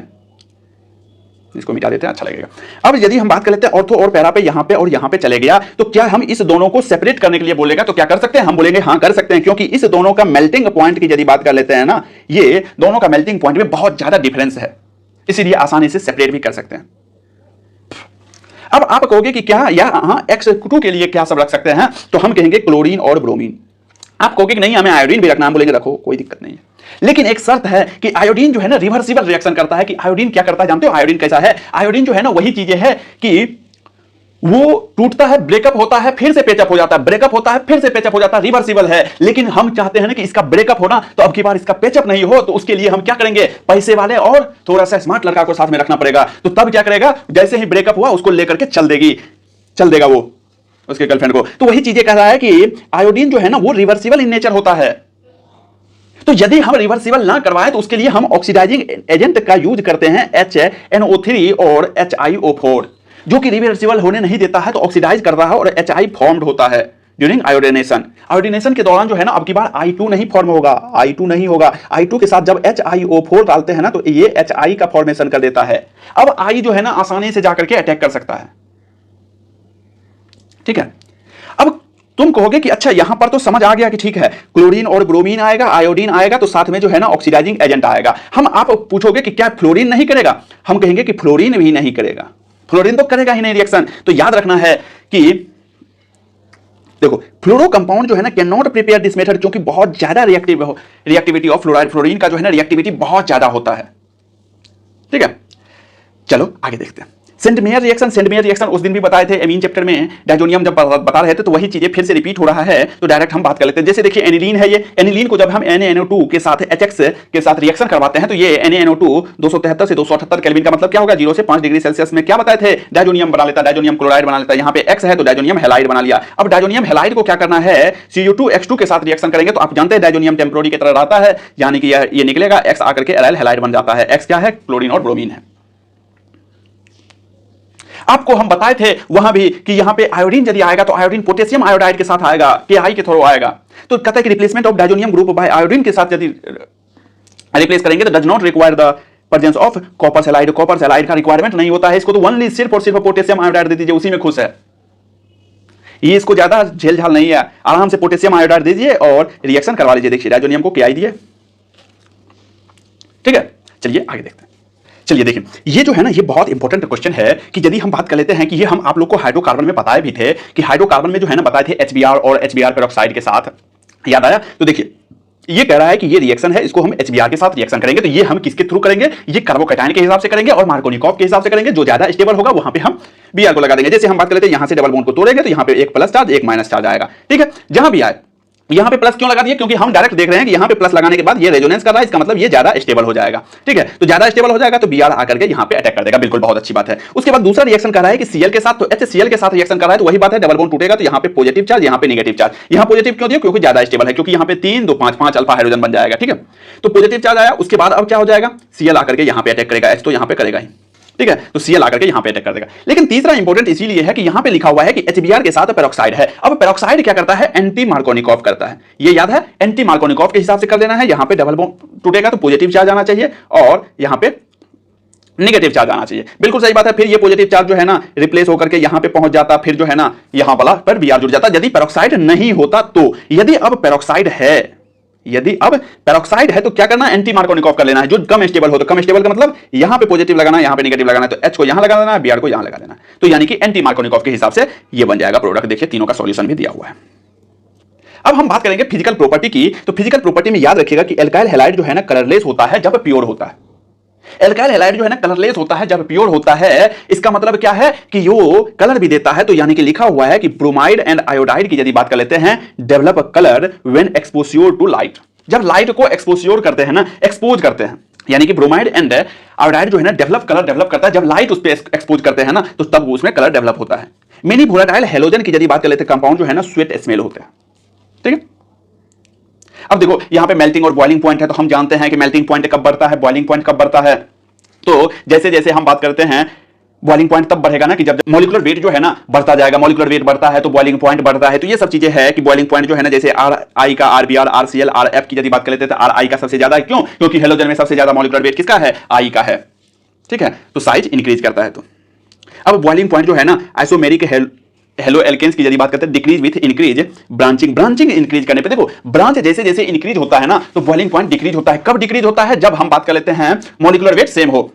इसको मिटा देते हैं, अच्छा लगेगा। अब यदि हम बात कर लेते हैं ऑर्थो और पैरा पे यहां पे और यहां पे चले गया, तो क्या हम इस दोनों को सेपरेट करने के लिए बोलेगा तो क्या कर सकते हैं? हम बोलेंगे हाँ कर सकते हैं, क्योंकि इस दोनों का मेल्टिंग पॉइंट की यदि बात कर लेते हैं ना, ये दोनों का मेल्टिंग पॉइंट में बहुत ज्यादा डिफरेंस है, इसीलिए आसानी से सेपरेट भी कर सकते हैं। अब आप कहोगे कि क्या यहाँ X2 के लिए क्या सब रख सकते हैं? तो हम कहेंगे क्लोरीन और ब्रोमीन। आप कहोगे कि नहीं हमें आयोडीन भी रखना, हम बोलेंगे रखो, कोई दिक्कत नहीं है, लेकिन एक शर्त है कि आयोडीन जो है ना रिवर्सिबल रिएक्शन करता है। कि आयोडीन क्या करता है जानते हो? आयोडीन कैसा है? आयोडीन जो है ना वही चीजें है कि वो टूटता है, ब्रेकअप होता है, फिर से पेचअप हो जाता है, ब्रेकअप होता है, फिर से पेचअप हो जाता है, रिवर्सिबल है। लेकिन हम चाहते हैं ना कि इसका ब्रेकअप होना, तो अब की बार इसका पेचअप नहीं हो, तो उसके लिए हम क्या करेंगे? पैसे वाले और थोड़ा सा स्मार्ट लड़का को साथ में रखना पड़ेगा। तो तब क्या करेगा? जैसे ही ब्रेकअप हुआ उसको लेकर के चल देगा वो उसके गर्लफ्रेंड को। तो वही चीजें कह रहा है कि आयोडीन जो है ना वो रिवर्सिबल इन नेचर होता है। तो यदि हम रिवर्सिबल ना करवाएं तो उसके लिए हम ऑक्सीडाइजिंग एजेंट का यूज करते हैं HNO3 और HiO4, जो कि रिवर्सिबल होने नहीं देता है, तो ऑक्सीडाइज कर रहा है और HI फॉर्म्ड होता है ड्यूरिंग आयोडीनेशन। आयोडीनेशन के दौरान जो है ना अब की बार I2 नहीं फॉर्म होगा, I2 नहीं होगा। I2 के साथ जब HiO4 डालते हैं ना तो ये HI का फॉर्मेशन कर देता है। अब I जो है ना आसानी से जाकर के अटैक कर सकता है, ठीक है। अब तुम कहोगे कि अच्छा यहां पर तो समझ आ गया कि ठीक है क्लोरीन और ब्रोमीन आएगा, आयोडीन आएगा, तो साथ में जो है ना ऑक्सीडाइजिंग एजेंट आएगा। आप पूछोगे कि क्या फ्लोरीन नहीं करेगा? हम कहेंगे कि फ्लोरीन भी नहीं करेगा, फ्लोरीन तो करेगा ही नहीं रिएक्शन। तो याद रखना है कि देखो फ्लोरो कंपाउंड जो है ना can not prepare this method, क्योंकि बहुत ज्यादा रिएक्टिविटी ऑफ फ्लोराइड, फ्लोरीन का जो है ना रिएक्टिविटी बहुत ज्यादा होता है, ठीक है। चलो आगे देखते हैं। सेंट मेयर रिएक्शन उस दिन भी बताए थे एमीन चैप्टर में, डायजोनियम जब बता रहे थे, तो वही चीजें फिर से रिपीट हो रहा है, तो डायरेक्ट हम बात कर लेते हैं। जैसे देखिए एनिलीन है, ये एनिलीन को जब हम NaNO2 के साथ HX के साथ रिएक्शन करवाते हैं, तो ये NaNO2 273 से 278 केल्विन का मतलब क्या होगा, 0 से 5 डिग्री सेल्सियस में क्या बताए थे, डायजोनियम बना लेता, डायजोनियम क्लोराइड बना लेता। यहाँ पे X है तो डायजोनियम हैलाइड बना लिया। अब डायजोनियम हैलाइड को क्या करना है, Cu2H2 के साथ रिएक्शन करेंगे, तो आप जानते हैं डायजोनियम टेम्पोररी की तरह रहता है, यानी कि ये निकलेगा, X आकर के एराइल हैलाइड बन जाता है। X क्या है, क्लोरीन और ब्रोमीन है। आपको हम बताए थे वहां भी कि यहां पे आयोडीन यदि आएगा तो आयोडीन पोटेशियम आयोडाइड के साथ आएगा, KI के थ्रू आएगा। तो कहता है कि replacement of diazonium group by iodine के साथ यदि रिप्लेस करेंगे तो does not require the presence of copper सैलाइड। Copper सैलाइड का रिक्वायरमेंट नहीं होता है, इसको तो ओनली सिर्फ और सिर्फ पोटेशियम आयोडाइड दे दीजिए, उसी में खुश है। ये इसको ज्यादा झेल झाल नहीं है, आराम से पोटेशियम आयोडाइड दीजिए और रिएक्शन करवा लीजिए। देखिए डायजोनियम को KI दिए, ठीक है। चलिए आगे देखते हैं। चलिए देखिए, ये जो है ना, ये बहुत इंपॉर्टेंट क्वेश्चन है कि यदि हम बात कर लेते हैं कि ये हम आप लोग को हाइड्रोकार्बन में बताए भी थे कि हाइड्रोकार्बन में जो है ना बताए थे HBr और HBr पेरोक्साइड के साथ, याद आया? तो देखिए ये कह रहा है कि ये रिएक्शन है, इसको हम HBr के साथ रिएक्शन करेंगे, तो ये हम किसके थ्रू करेंगे, ये कार्बोकैटायन के हिसाब से करेंगे और मार्कोनिकॉफ के हिसाब से करेंगे। जो ज्यादा स्टेबल होगा वहां पे हम Br को लगा देंगे। जैसे हम बात कर लेते हैं, यहां से डबल बॉन्ड को तोड़ेंगे तो यहां पे एक प्लस चार्ज एक माइनस चार्ज आएगा, ठीक है। जहां भी आए यहां पे प्लस क्यों लगा दिया, क्योंकि हम डायरेक्ट देख रहे हैं कि यहां पे प्लस लगाने के बाद ये रेजोनेंस कर रहा है, इसका मतलब ये ज्यादा स्टेबल हो जाएगा, ठीक है। तो ज्यादा स्टेबल हो जाएगा तो Br आकर के यहां पे अटैक कर देगा, बिल्कुल बहुत अच्छी बात है। उसके बाद दूसरा रिएक्शन कर रहा है कि Cl के साथ, तो HCl के साथ रिएक्शन कर रहा है, तो वही बात है, डबल बॉन्ड टूटेगा तो यहां पे पॉजिटिव चार्ज, यहां पे नेगेटिव चार्ज। यहां पॉजिटिव क्यों दिया, क्योंकि ज्यादा स्टेबल है, क्योंकि यहां पे 3 2 5 5 अल्फा हाइड्रोजन बन जाएगा, ठीक है। तो पॉजिटिव चार्ज आया, उसके बाद अब क्या हो जाएगा, Cl आकर के यहां पे अटैक करेगा, H तो यहां पे करेगा ही, ठीक है। तो Cl आकर के यहां पे अटैक कर देगा। लेकिन तीसरा इंपॉर्टेंट इसीलिए है कि यहां पे लिखा हुआ है कि HBr के साथ पेरोक्साइड है। अब पेरोक्साइड क्या करता है, एंटी मार्कोनिकॉफ करता है, ये याद है, एंटी मार्कोनिकॉफ के हिसाब से कर देना है। यहां पे डबल बॉन्ड टूटेगा तो पॉजिटिव चार्ज आना चाहिए और यहां पे नेगेटिव चार्ज आना चाहिए, बिल्कुल सही बात है। फिर ये पॉजिटिव चार्ज जो है ना रिप्लेस होकर के यहां पे पहुंच जाता, फिर जो है ना यहां वाला पर Br जुड़ जाता। यदि पेरोक्साइड नहीं होता तो, यदि अब पेरोक्साइड है, यदि अब पेरोक्साइड है तो क्या करना, एंटी मार्कोनिकॉफ कर लेना है, जो कम स्टेबल हो। तो कम स्टेबल का मतलब यहां पे पॉजिटिव लगाना है, यहां पे नेगेटिव लगाना है, तो H को यहां लगा देना है, Br को यहां लगा देना है, तो यानी कि एंटी मार्कोनिकॉफ के हिसाब से ये बन जाएगा प्रोडक्ट। देखिए तीनों का सॉल्यूशन भी दिया हुआ है। अब हम बात करेंगे फिजिकल प्रॉपर्टी की। तो फिजिकल प्रॉपर्टी में याद रखिएगा कि एल्काइल हैलाइड जो है ना कलरलेस होता है जब प्योर होता है। एल्काइल हैलाइड जो है ना कलरलेस होता है जब प्योर होता है। इसका मतलब क्या है कि वो कलर भी देता है, तो यानी कि लिखा हुआ है कि ब्रोमाइड एंड आयोडाइड की यदि बात कर लेते हैं, develop colour when exposure to light. जब लाइट को एक्सपोज्योर करते हैं ना, एक्सपोज करते हैं, यानी कि ब्रोमाइड एंड आयोडाइड जो है ना कलर डेवलप करता है जब लाइट उस पर एक्सपोज करते हैं ना, तो तब उसमें कलर डेवलप होता है। मेनी वोलेटाइल हैलोजन की यदि बात कर लेते हैं, कंपाउंड जो है ना स्वीट स्मेल होते हैं, ठीक है। अब देखो यहां पे मेल्टिंग और बॉइलिंग पॉइंट है, तो हम जानते हैं कि मेल्टिंग पॉइंट कब बढ़ता है, बॉइलिंग पॉइंट कब बढ़ता है। तो जैसे जैसे हम बात करते हैं, बॉइलिंग पॉइंट तब बढ़ेगा ना कि जब मॉलिक्यूलर वेट जो है ना बढ़ता जाएगा, मॉलिक्यूलर वेट बढ़ता है तो बॉइलिंग पॉइंट बढ़ता है। तो ये सब चीजें है कि बॉइलिंग पॉइंट जो है ना, जैसे RI का, RBr, RCl, RF की यदि बात कर लेते हैं तो RI का सबसे ज्यादा है, क्यों, क्योंकि हेलोजन में सबसे ज्यादा मॉलिक्यूलर वेट किसका है, I का है, ठीक है। तो साइज इंक्रीज करता है। तो अब बॉइलिंग पॉइंट जो है ना आइसोमेरिक हेलो एल्केन्स की यदि बात करते हैं, decrease with increase branching. Branching increase करने पे देखो ब्रांच जैसे जैसे इंक्रीज होता है ना, तो बॉइलिंग पॉइंट डिक्रीज होता है। कब डिक्रीज होता है, जब हम बात कर लेते हैं मॉलिक्यूलर वेट सेम हो।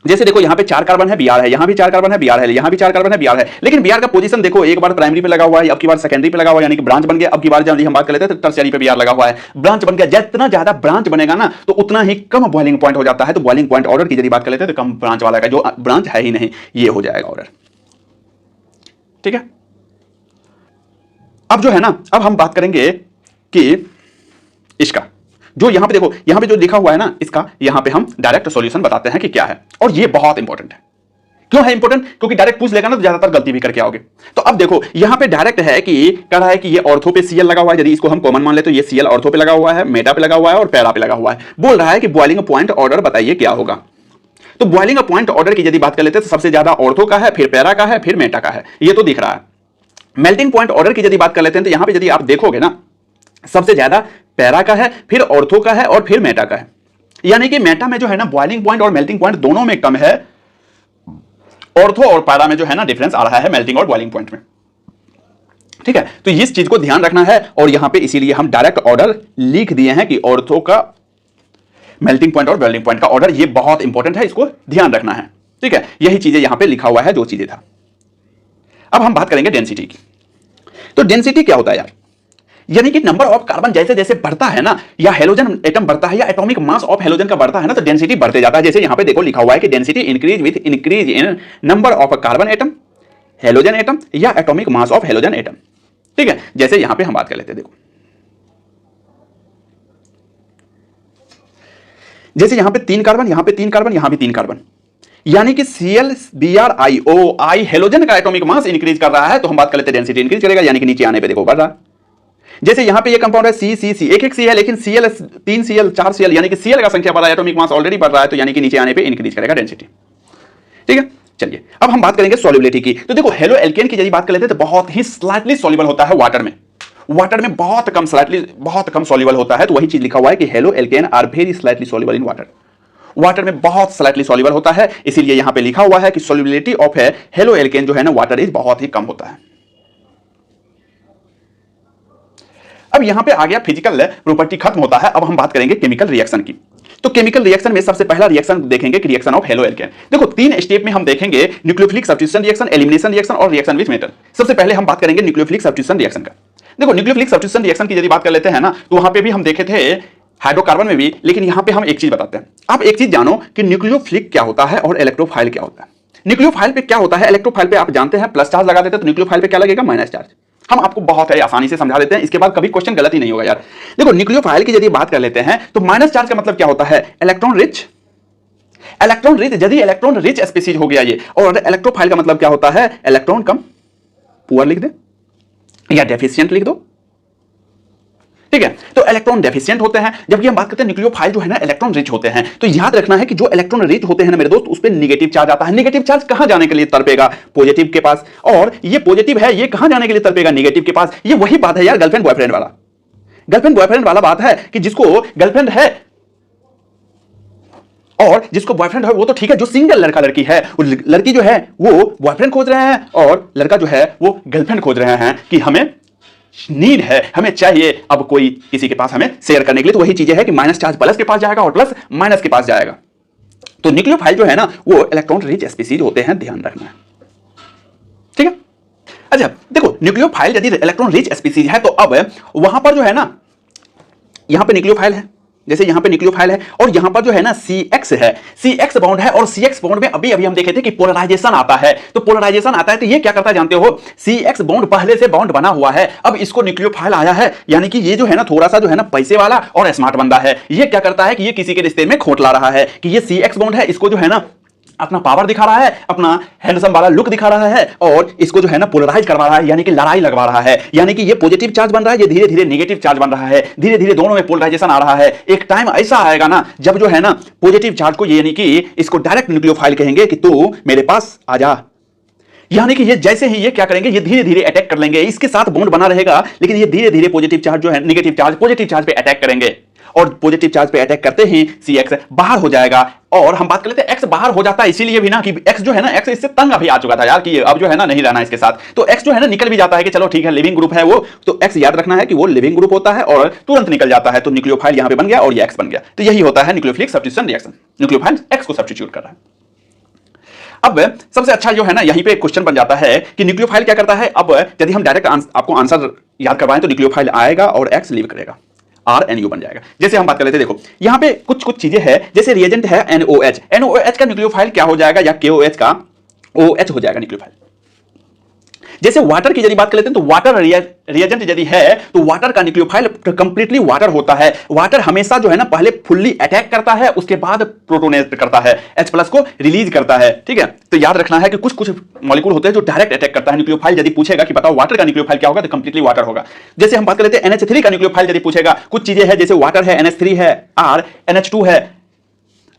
जैसे देखो यहाँ पे 4 कार्बन है, Br है, यहाँ भी 4 कार्बन है, Br है, यहाँ भी 4 कार्बन है, Br है, लेकिन Br का पोजीशन देखो, एक बार प्राइमरी पे लगा हुआ है, अब की बार सेकेंडरी पे लगा हुआ है, यानी कि ब्रांच बन गया। अब की बार जब हम बात कर लेते हैं तो टर्शियरी पे Br लगा हुआ है, ब्रांच बन गया। जितना ज्यादा ब्रांच बनेगा ना तो उतना ही कम बॉइलिंग पॉइंट हो जाता है। तो बॉइलिंग पॉइंट ऑर्डर की यदि बात कर लेते हैं तो कम ब्रांच वाला का, जो ब्रांच है ही नहीं, ये हो जाएगा ऑर्डर, ठीक है। अब जो है ना, अब हम बात करेंगे कि इसका जो यहां पे देखो, यहां पे जो लिखा हुआ है ना, इसका यहां पे हम डायरेक्ट सॉल्यूशन बताते हैं कि क्या है। और ये बहुत इंपॉर्टेंट है। क्यों है इंपॉर्टेंट, क्योंकि डायरेक्ट पूछ लेगा ना तो ज्यादातर गलती भी करके आओगे। तो अब देखो यहां पे डायरेक्ट है कि कह रहा है कि ये ऑर्थो पे Cl लगा हुआ है, यदि इसको हम कॉमन मान ले तो ये Cl ऑर्थो पे लगा हुआ है, मेटा पे लगा हुआ है और पैरा पे लगा हुआ है। बोल रहा है कि बॉइलिंग पॉइंट ऑर्डर बताइए क्या होगा। तो बॉइलिंग पॉइंट ऑर्डर की यदि बात कर लेते हैं तो सबसे ज्यादा ऑर्थो का है, फिर पैरा का है, फिर मेटा का है, ये तो दिख रहा है। मेल्टिंग पॉइंट ऑर्डर की यदि बात कर लेते हैं तो यहां पे यदि आप देखोगे ना, सबसे ज्यादा पैरा का है, फिर ऑर्थो का है और फिर मेटा का है। यानी कि मेटा में जो है ना बॉइलिंग पॉइंट और मेल्टिंग पॉइंट दोनों में कम है, ऑर्थो और पैरा में जो है ना डिफरेंस आ रहा है मेल्टिंग और बॉइलिंग पॉइंट में, ठीक है। तो इस चीज को ध्यान रखना है और यहां पे इसीलिए हम डायरेक्ट ऑर्डर लिख दिए हैं कि ऑर्थो का, मेल्टिंग पॉइंट और बॉइलिंग पॉइंट का ऑर्डर, ये बहुत इंपॉर्टेंट है, इसको ध्यान रखना है, ठीक है। यही चीजें यहां पे लिखा हुआ है जो चीजें था। अब हम बात करेंगे डेंसिटी की। तो डेंसिटी क्या होता है यार, यानी कि नंबर ऑफ कार्बन जैसे जैसे बढ़ता है ना, या हेलोजन एटम बढ़ता है, या एटॉमिक मास ऑफ हेलोजन का बढ़ता है ना, तो डेंसिटी बढ़ते जाता है। जैसे यहां पे देखो लिखा हुआ है कि density increase with increase in number of carbon atom, halogen atom या atomic mass of halogen atom. ठीक है, जैसे यहां पे हम बात कर लेते हैं, देखो जैसे यहां पे 3 कार्बन, यहां पे 3 कार्बन, यहां भी 3 कार्बन, यानी कि ClBrIOI हेलोजन का एटॉमिक मास इंक्रीज कर रहा है, तो हम बात कर लेते हैं डेंसिटी इंक्रीज करेगा, यानी कि नीचे आने पे देखो बढ़ रहा है। जैसे यहां पे ये कंपाउंड है CCC, एक सी है लेकिन Cl 3 Cl 4 Cl, यानी कि Cl का संख्या बढ़ रहा है, एटॉमिक मास ऑलरेडी बढ़ रहा है, तो यानी कि नीचे आने पे इंक्रीज करेगा डेंसिटी। ठीक है, चलिए अब हम बात करेंगे सॉल्युबिलिटी की। तो देखो हेलो एल्केन की यदि बात कर लेते हैं तो बहुत ही स्लाइटली सॉल्युबल होता है वाटर में, वाटर में बहुत कम, स्लाइटली बहुत कम सॉल्युबल होता है। तो वही चीज लिखा हुआ है कि haloalkane are very slightly soluble in water, water में बहुत स्लाइटली सॉल्युबल होता है, इसीलिए यहां पे लिखा हुआ है कि सॉल्युबिलिटी ऑफ हेलो एल्केन जो है ना वाटर इज बहुत ही कम होता है। अब यहां पे आ गया फिजिकल प्रॉपर्टी खत्म होता है, अब हम बात करेंगे केमिकल रिएक्शन की। तो केमिकल रिएक्शन में सबसे पहला रिएक्शन देखेंगे कि रिएक्शन ऑफ हेलो एल्केन। देखो 3 स्टेप में हम देखेंगे, nucleophilic substitution reaction, elimination reaction और रिएक्शन विथ मेटल। सबसे पहले हम बात करेंगे न्यूक्लियोफिलिक सब्स्टिट्यूशन रिएक्शन का। देखो न्यूक्लियोफिलिक सब्स्टिट्यूशन रिएक्शन की यदि बात कर लेते हैं ना, तो वहां पे भी हम देखे थे हाइड्रोकार्बन में भी, लेकिन यहां पे हम एक चीज बताते हैं। आप एक चीज जानो कि न्यूक्लियोफिलिक क्या होता है और इलेक्ट्रोफाइल क्या होता है। न्यूक्लियोफाइल पे क्या होता है, इलेक्ट्रोफाइल पे आप जानते हैं प्लस चार्ज लगा देते हैं, तो न्यूक्लियोफाइल पे क्या लगेगा, माइनस चार्ज। हम आपको बहुत है आसानी से समझा देते हैं, इसके बाद कभी क्वेश्चन गलत ही नहीं होगा यार। देखो न्यूक्लियोफाइल की यदि बात कर लेते हैं तो माइनस चार्ज का मतलब क्या होता है, इलेक्ट्रॉन रिच, इलेक्ट्रॉन रिच, यदि इलेक्ट्रॉन रिच स्पीशीज हो गया ये। और इलेक्ट्रोफाइल का मतलब क्या होता है, इलेक्ट्रॉन कम, पुअर लिख दे या डेफिशिएंट लिख दो। ठीक है, तो इलेक्ट्रॉन डेफिशिएंट होते हैं, जबकि हम बात करते हैं न्यूक्लियोफाइल जो है ना इलेक्ट्रॉन रिच होते हैं। तो याद रखना है कि जो इलेक्ट्रॉन रिच होते हैं ना मेरे दोस्त, उस पे नेगेटिव चार्ज आता है। नेगेटिव चार्ज कहां जाने के लिए तड़पेगा, पॉजिटिव के पास, और ये पॉजिटिव है, ये कहां जाने के लिए तड़पेगा, नेगेटिव के पास। ये वही बात है यार गर्लफ्रेंड बॉयफ्रेंड वाला, गर्लफ्रेंड बॉयफ्रेंड वाला बात है कि जिसको गर्लफ्रेंड है और जिसको बॉयफ्रेंड है वो तो ठीक है, जो सिंगल लड़का लड़की है, लड़की जो है वो बॉयफ्रेंड खोज रहे हैं और लड़का जो है वो गर्लफ्रेंड खोज रहे हैं कि हमें नीड है, हमें चाहिए अब कोई किसी के पास हमें शेयर करने के लिए। तो वही चीजें है कि माइनस चार्ज प्लस के पास जाएगा और प्लस माइनस के पास जाएगा। तो न्यूक्लियोफाइल जो है ना वो इलेक्ट्रॉन रिच स्पीशीज होते हैं, ध्यान रखना है। ठीक है, अच्छा देखो न्यूक्लियोफाइल यदि इलेक्ट्रॉन रिच स्पीशीज है तो अब वहां पर जो है ना, यहां पे न्यूक्लियोफाइल है, जैसे यहां पे न्यूक्लियोफाइल है और यहां पर जो है ना CX है, CX बॉन्ड है, और CX बॉन्ड में अभी अभी हम देखे थे कि पोलराइजेशन आता है। तो पोलराइजेशन आता है तो ये क्या करता है जानते हो, CX बॉन्ड पहले से बॉन्ड बना हुआ है, अब इसको न्यूक्लियोफाइल आया है, यानी कि ये जो है ना थोड़ा सा जो है ना पैसे वाला और स्मार्ट बंदा है। ये क्या करता है कि ये किसी के रिश्ते में खोट ला रहा है कि ये CX बॉन्ड है, इसको जो है ना अपना पावर दिखा रहा है, अपना हैंडसम वाला लुक दिखा रहा है, और इसको जो है ना पोलराइज करवा रहा है, यानी कि लड़ाई लगवा रहा है। यानी कि ये पॉजिटिव चार्ज बन रहा है, ये धीरे धीरे नेगेटिव चार्ज बन रहा है, धीरे धीरे दोनों में पोलराइजेशन आ रहा है। एक टाइम ऐसा आएगा ना जब जो है ना पॉजिटिव चार्ज को, यानी कि इसको डायरेक्ट न्यूक्लियोफाइल कहेंगे कि तू मेरे पास आ जा, यानी कि ये जैसे ही ये क्या करेंगे, ये धीरे धीरे अटैक कर लेंगे, इसके साथ बॉन्ड बना रहेगा, लेकिन ये धीरे धीरे पॉजिटिव चार्ज जो है नेगेटिव चार्ज पॉजिटिव चार्ज पे अटैक करेंगे, और पॉजिटिव चार्ज पे अटैक करते ही CX बाहर हो जाएगा। और हम बात कर लेते हैं X बाहर हो जाता है इसीलिए भी ना कि X जो है ना, X इससे तंग अभी आ चुका था यार कि अब जो है ना नहीं रहना इसके साथ, तो X जो है ना निकल भी जाता है कि चलो ठीक है लिविंग ग्रुप है वो, तो X याद रखना है कि वो लिविंग ग्रुप होता है और तुरंत निकल जाता है। तो न्यूक्लियोफाइल यहां पे बन गया और ये X बन गया। तो यही होता है nucleophilic substitution reaction, nucleophile X को सब्स्टिट्यूट कर रहा है। अब सबसे अच्छा जो है ना यहीं पे क्वेश्चन बन जाता है कि न्यूक्लियोफाइल क्या करता है। अब यदि हम डायरेक्ट आपको आंसर याद करवाएं तो न्यूक्लियोफाइल आएगा और X लीव करेगा, RNU बन जाएगा। जैसे हम बात कर लेते हैं, देखो यहां पे कुछ कुछ चीजें हैं, जैसे रिएजेंट है NOH, NOH का न्यूक्लियोफाइल क्या हो जाएगा, या KOH का OH हो जाएगा न्यूक्लियोफाइल। जैसे वाटर की यदि बात कर लेते हैं तो वाटर रिएजेंट यदि है तो वाटर का न्यूक्लियोफाइल कंप्लीटली वाटर होता है। वाटर हमेशा जो है ना पहले फुल्ली अटैक करता है, उसके बाद प्रोटोनेट करता है, H+ को रिलीज करता है। ठीक है, तो याद रखना है कि कुछ कुछ मॉलिक्यूल होते हैं जो डायरेक्ट अटैक करता है। न्यूक्लियोफाइल यदि पूछेगा कि बताओ वाटर का न्यूक्लियोफाइल क्या होगा, तो कंप्लीटली वाटर होगा। जैसे हम बात कर लेते हैं NH3 का न्यूक्लियोफाइल यदि पूछेगा, कुछ चीजें हैं जैसे वाटर है, NH3 है, R, NH2 है,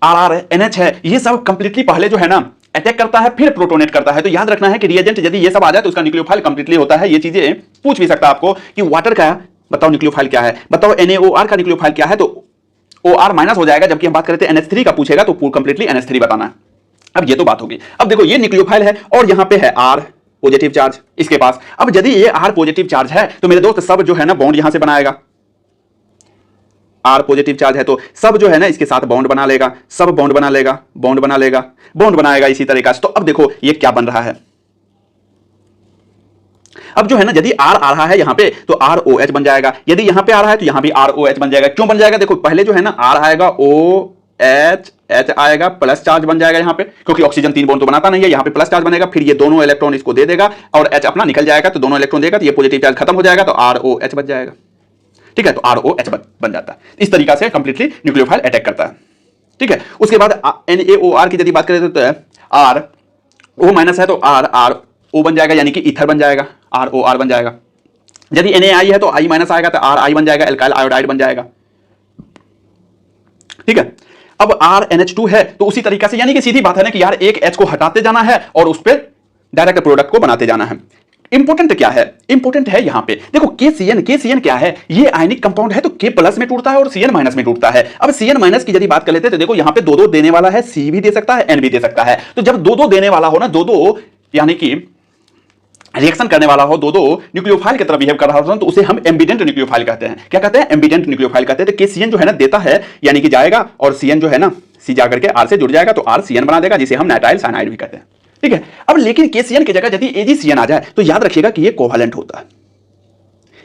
RR, NH है, ये सब कंप्लीटली पहले जो है ना अटैक करता है फिर प्रोटोनेट करता है। तो याद रखना है कि रिएजेंट यदि ये सब आ जाए तो उसका न्यूक्लियोफाइल कंप्लीटली होता है। ये चीजें पूछ भी सकता है आपको कि वाटर का बताओ न्यूक्लियोफाइल क्या है, बताओ NaOR का न्यूक्लियोफाइल क्या है, तो OR माइनस हो जाएगा। जबकि हम बात करते हैं NH3 का पूछेगा तो कंप्लीटली NH3 बताना है। अब ये तो बात होगी। अब देखो ये न्यूक्लियोफाइल है और यहां पे है R पॉजिटिव चार्ज इसके पास। अब यदि ये R पॉजिटिव चार्ज है तो मेरे दोस्त सब जो है ना बॉन्ड यहां से बनाएगा, R पॉजिटिव चार्ज है तो सब जो है ना इसके साथ बॉन्ड बना लेगा, सब बॉन्ड बना लेगा, बॉन्ड बना लेगा, बॉन्ड बनाएगा इसी तरीका से। तो अब देखो ये क्या बन रहा है, अब जो है ना, यदि R आ रहा है यहां पे तो ROH बन जाएगा, यदि यहां पे आ रहा है तो यहां भी ROH बन जाएगा। क्यों बन जाएगा? देखो पहले जो है ना R आएगा, OH, H आएगा, प्लस चार्ज बन जाएगा यहां पे, क्योंकि ऑक्सीजन 3 बॉन्ड तो बनाता नहीं है, यहां पे प्लस चार्ज बनेगा, फिर ये दोनों इलेक्ट्रॉन इसको दे देगा और H अपना निकल जाएगा, तो दोनों इलेक्ट्रॉन देगा तो ये पॉजिटिव चार्ज खत्म हो जाएगा, तो ROH बच जाएगा। ठीक है, तो ROH बन जाता है। इस तरीका से कंप्लीटली न्यूक्लियोफाइल अटैक करता है। ठीक है, उसके बाद NaOR की यदि बात करें तो R O माइनस है तो RO बन जाएगा, यानी कि ईथर बन जाएगा, ROR बन जाएगा। यदि Na है तो I माइनस आएगा तो RI बन जाएगा, एल्काइल आयोडाइड बन जाएगा। ठीक है, अब RNH2 है तो उसी तरीका से, यानी कि सीधी बात है ना कि यार एक H को हटाते जाना है और उस पर डायरेक्ट प्रोडक्ट को बनाते जाना है। इंपोर्टेंट क्या है? इंपोर्टेंट है यहां पे देखो KCN क्या है? ये आयनिक कंपाउंड है तो K प्लस में टूटता है और Cn माइनस में टूटता है। अब Cn माइनस की यदि बात कर लेते हैं तो देखो यहां पे दो देने वाला है, C भी दे सकता है, N भी दे सकता है। तो जब दो देने वाला हो ना, दो यानी कि रिएक्शन करने वाला हो, दो न्यूक्लियोफाइल की तरह बिहेव कर रहा हो, तो उसे हम एम्बिडेंट न्यूक्लियोफाइल कहते हैं। क्या कहते हैं? एम्बिडेंट न्यूक्लियोफाइल कहते हैं। तो KCN जो है ना देता है, यानी कि जाएगा और Cn जो है ना C जाकर के R से जुड़ जाएगा तो RCN बना देगा, जिसे हम नाइट्राइल साइनाइड भी कहते हैं। ठीक है, अब लेकिन KCN की जगह यदि AgCN आ जाए तो याद रखिएगा कि ये कोवैलेंट होता है।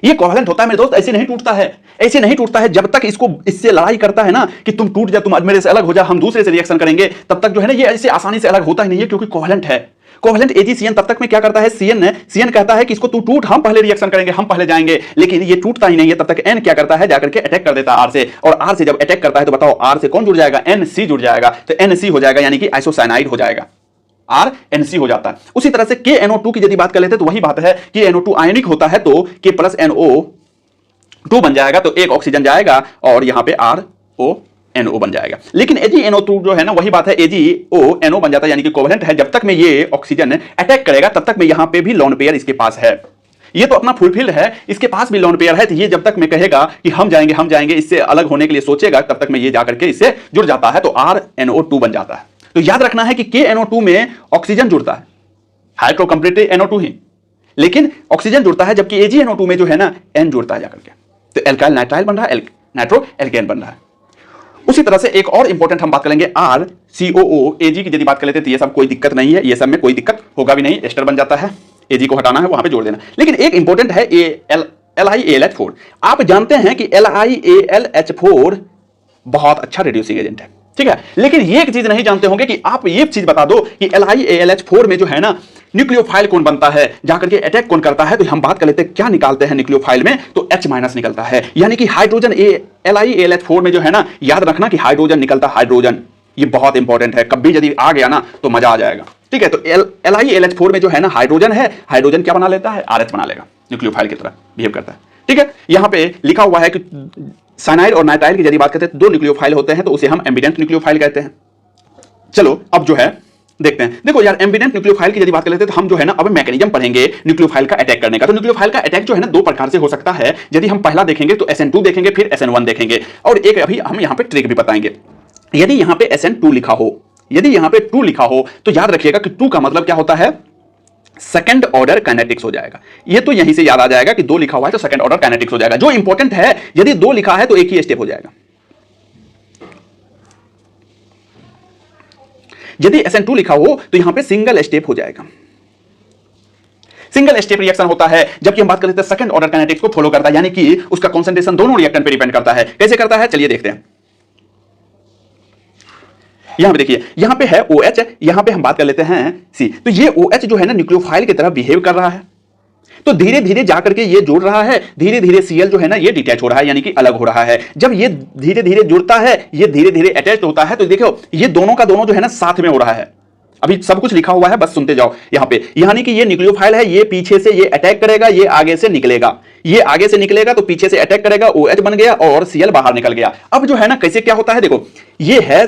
ये कोवैलेंट होता है मेरे दोस्त, ऐसे नहीं टूटता है, ऐसे नहीं टूटता है। जब तक इसको इससे लड़ाई करता है ना कि तुम टूट जा, तुम मेरे से अलग हो जा, हम दूसरे से रिएक्शन करेंगे, तब तक जो है ना ये ऐसे आसानी से अलग होता ही नहीं है, क्योंकि कोवैलेंट है। कोवैलेंट AgCN तब तक में क्या करता है? CN कहता है कि इसको तू टूट, हम पहले रिएक्शन करेंगे, हम पहले जाएंगे, लेकिन ये टूटता ही नहीं है। तब तक N क्या करता है? जाकर के अटैक कर देता है R से, और R से जब अटैक करता है तो बताओ R से कौन जुड़ जाएगा? NC जुड़ जाएगा, तो NC हो जाएगा, यानी कि आइसोसाइनाइड हो जाएगा, RNC हो जाता है। उसी तरह से KNO2 की यदि बात कर लेते हैं तो वही बात है, KNO2 आयनिक होता है तो K प्लस NO2 बन जाएगा, तो एक ऑक्सीजन जाएगा और यहां पे RONO बन जाएगा। लेकिन AgNO2 जो है ना, वही बात है, AgONO बन जाता है, यानी कि कोवैलेंट है। जब तक में ये ऑक्सीजन अटैक करेगा तब तक में यहां पे भी लोन पेयर इसके पास है, ये तो अपना फुलफिल्ड है, इसके पास भी लोन पेयर है। तो ये जब तक मैं कहेगा कि हम जाएंगे, इससे अलग होने के लिए सोचेगा, तब तक में ये जाकर के इससे जुड़ जाता है, तो RNO2 बन जाता है। तो याद रखना है कि KNO2 में ऑक्सीजन जुड़ता है, हाइड्रो कंप्लीटली NO2 ही, लेकिन ऑक्सीजन जुड़ता है, जबकि AgNO2 में जो है ना N जुड़ता है जाकर के, तो एल्काइल नाइट्राइल बन रहा है, नाइट्रो एल्केन बन रहा है। उसी तरह से एक और इंपॉर्टेंट हम बात कर लेंगे, RCOO Ag की यदि बात कर लेते हैं तो ये सब कोई दिक्कत नहीं है, ये सब में कोई दिक्कत होगा भी नहीं, एस्टर बन जाता है, Ag को हटाना है वहां पे जोड़ देना। लेकिन एक इंपॉर्टेंट है LiAlH4। आप जानते हैं कि LiAlH4 बहुत अच्छा रिड्यूसिंग एजेंट है, ठीक है, लेकिन ये एक चीज नहीं जानते होंगे कि आप ये चीज बता दो कि LiAlH4 में जो है ना न्यूक्लियोफाइल कौन बनता है, जाकर के अटैक कौन करता है। तो हम बात कर लेते हैं क्या निकालते हैं न्यूक्लियोफाइल में, तो H माइनस निकलता है, यानी कि हाइड्रोजन LiAlH4 में जो है ना, याद रखना कि हाइड्रोजन निकलता है, हाइड्रोजन, ये बहुत इंपॉर्टेंट है, कभी यदि आ गया ना तो मजा आ जाएगा। ठीक है, तो LiAlH4 में जो है ना हाइड्रोजन है, हाइड्रोजन क्या बना लेता है? RH बना लेगा, न्यूक्लियोफाइल की तरह बिहेव करता है। ठीक है, यहां पे लिखा हुआ है कि साइनाइड और नाइट्राइल की यदि बात करते हैं दो न्यूक्लियोफाइल होते हैं, तो उसे हम एम्बिडेंट न्यूक्लियोफाइल कहते हैं। चलो अब जो है देखते हैं, देखो यार एम्बिडेंट न्यूक्लियोफाइल की यदि बात कर लेते हैं तो हम जो है ना अब मैकेनिज्म पढ़ेंगे न्यूक्लियोफाइल का अटैक करने का। तो न्यूक्लियोफाइल का अटैक जो है ना दो प्रकार से हो सकता है। यदि हम पहला देखेंगे तो SN2 देखेंगे, फिर SN1 देखेंगे, और एक अभी हम यहां पे ट्रिक भी बताएंगे। यदि यहां पे SN2 लिखा हो, यदि यहां पे 2 लिखा हो तो याद रखिएगा कि 2 का मतलब क्या होता है? सेकंड ऑर्डर काइनेटिक्स हो जाएगा। ये तो यहीं से याद आ जाएगा कि 2 लिखा हुआ है तो सेकंड ऑर्डर काइनेटिक्स हो जाएगा। जो इंपॉर्टेंट है, यदि 2 लिखा है तो एक ही स्टेप हो जाएगा। यदि SN2 लिखा हो तो यहां पे सिंगल स्टेप हो जाएगा, सिंगल स्टेप रिएक्शन होता है। जबकि हम बात करते हैं सेकंड ऑर्डर काइनेटिक्स को फॉलो करता है, यानी कि उसका कंसंट्रेशन दोनों रिएक्टेंट पे डिपेंड करता है। कैसे करता है चलिए देखते हैं। यहां पे देखिए, यहां पे है OH, यहां पे हम बात कर लेते हैं C। तो ये OH जो है ना न्यूक्लियोफाइल की तरह बिहेव कर रहा है, तो धीरे धीरे जाकर के ये जुड़ रहा है, धीरे धीरे Cl जो है ना ये डिटैच हो रहा है, यानी कि अलग हो रहा है। जब ये धीरे धीरे जुड़ता है, ये धीरे धीरे अटैच होता है, तो देखो ये दोनों का दोनों जो है ना साथ में हो रहा है। अभी सब कुछ लिखा हुआ है, बस सुनते जाओ यहां पे, यानी कि ये न्यूक्लियोफाइल है, ये पीछे से ये अटैक करेगा, ये आगे से निकलेगा, ये आगे से निकलेगा तो पीछे से अटैक करेगा, OH बन गया और Cl बाहर निकल गया। अब जो है ना कैसे क्या होता है, देखो ये है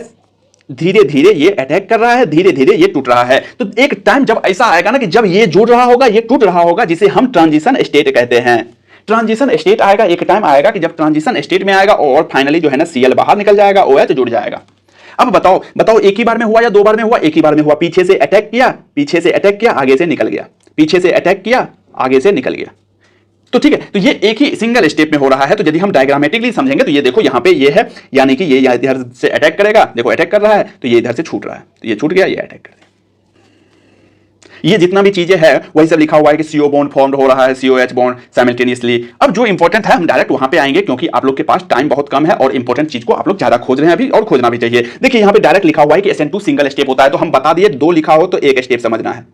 धीरे धीरे ये अटैक कर रहा है, धीरे धीरे ये टूट रहा है। तो एक टाइम जब ऐसा आएगा ना कि जब ये जुड़ रहा होगा, ये टूट रहा होगा, जिसे हम ट्रांजिशन स्टेट कहते हैं। ट्रांजिशन स्टेट आएगा, एक टाइम आएगा कि जब ट्रांजिशन स्टेट में आएगा और फाइनली जो है ना Cl बाहर निकल जाएगा, OH जुड़ जाएगा। अब बताओ एक ही बार में हुआ या 2 बार में हुआ? एक ही बार में हुआ। पीछे से अटैक किया, पीछे से अटैक किया, आगे से निकल गया, पीछे से अटैक किया, आगे से निकल गया। तो ठीक है, तो ये एक ही सिंगल स्टेप में हो रहा है। तो यदि हम डायग्रामेटिकली समझेंगे तो ये देखो यहां पे ये है, यानी कि ये इधर से अटैक करेगा, देखो अटैक कर रहा है, तो ये इधर से छूट रहा है, तो ये छूट गया, ये अटैक कर दिया। ये जितना भी चीजें हैं वही सब लिखा हुआ है कि CO बॉन्ड फॉर्म हो रहा है, COH बॉन्ड साइमल्टेनियसली। अब जो इंपॉर्टेंट है हम डायरेक्ट वहां पे आएंगे, क्योंकि आप लोग के पास टाइम बहुत कम है और इंपॉर्टेंट चीज को आप लोग ज्यादा खोज रहे हैं अभी, और खोजना भी चाहिए। देखिए यहां पे डायरेक्ट लिखा हुआ है कि SN2 सिंगल स्टेप होता है, तो हम बता दिए 2 लिखा हो तो एक स्टेप समझना है,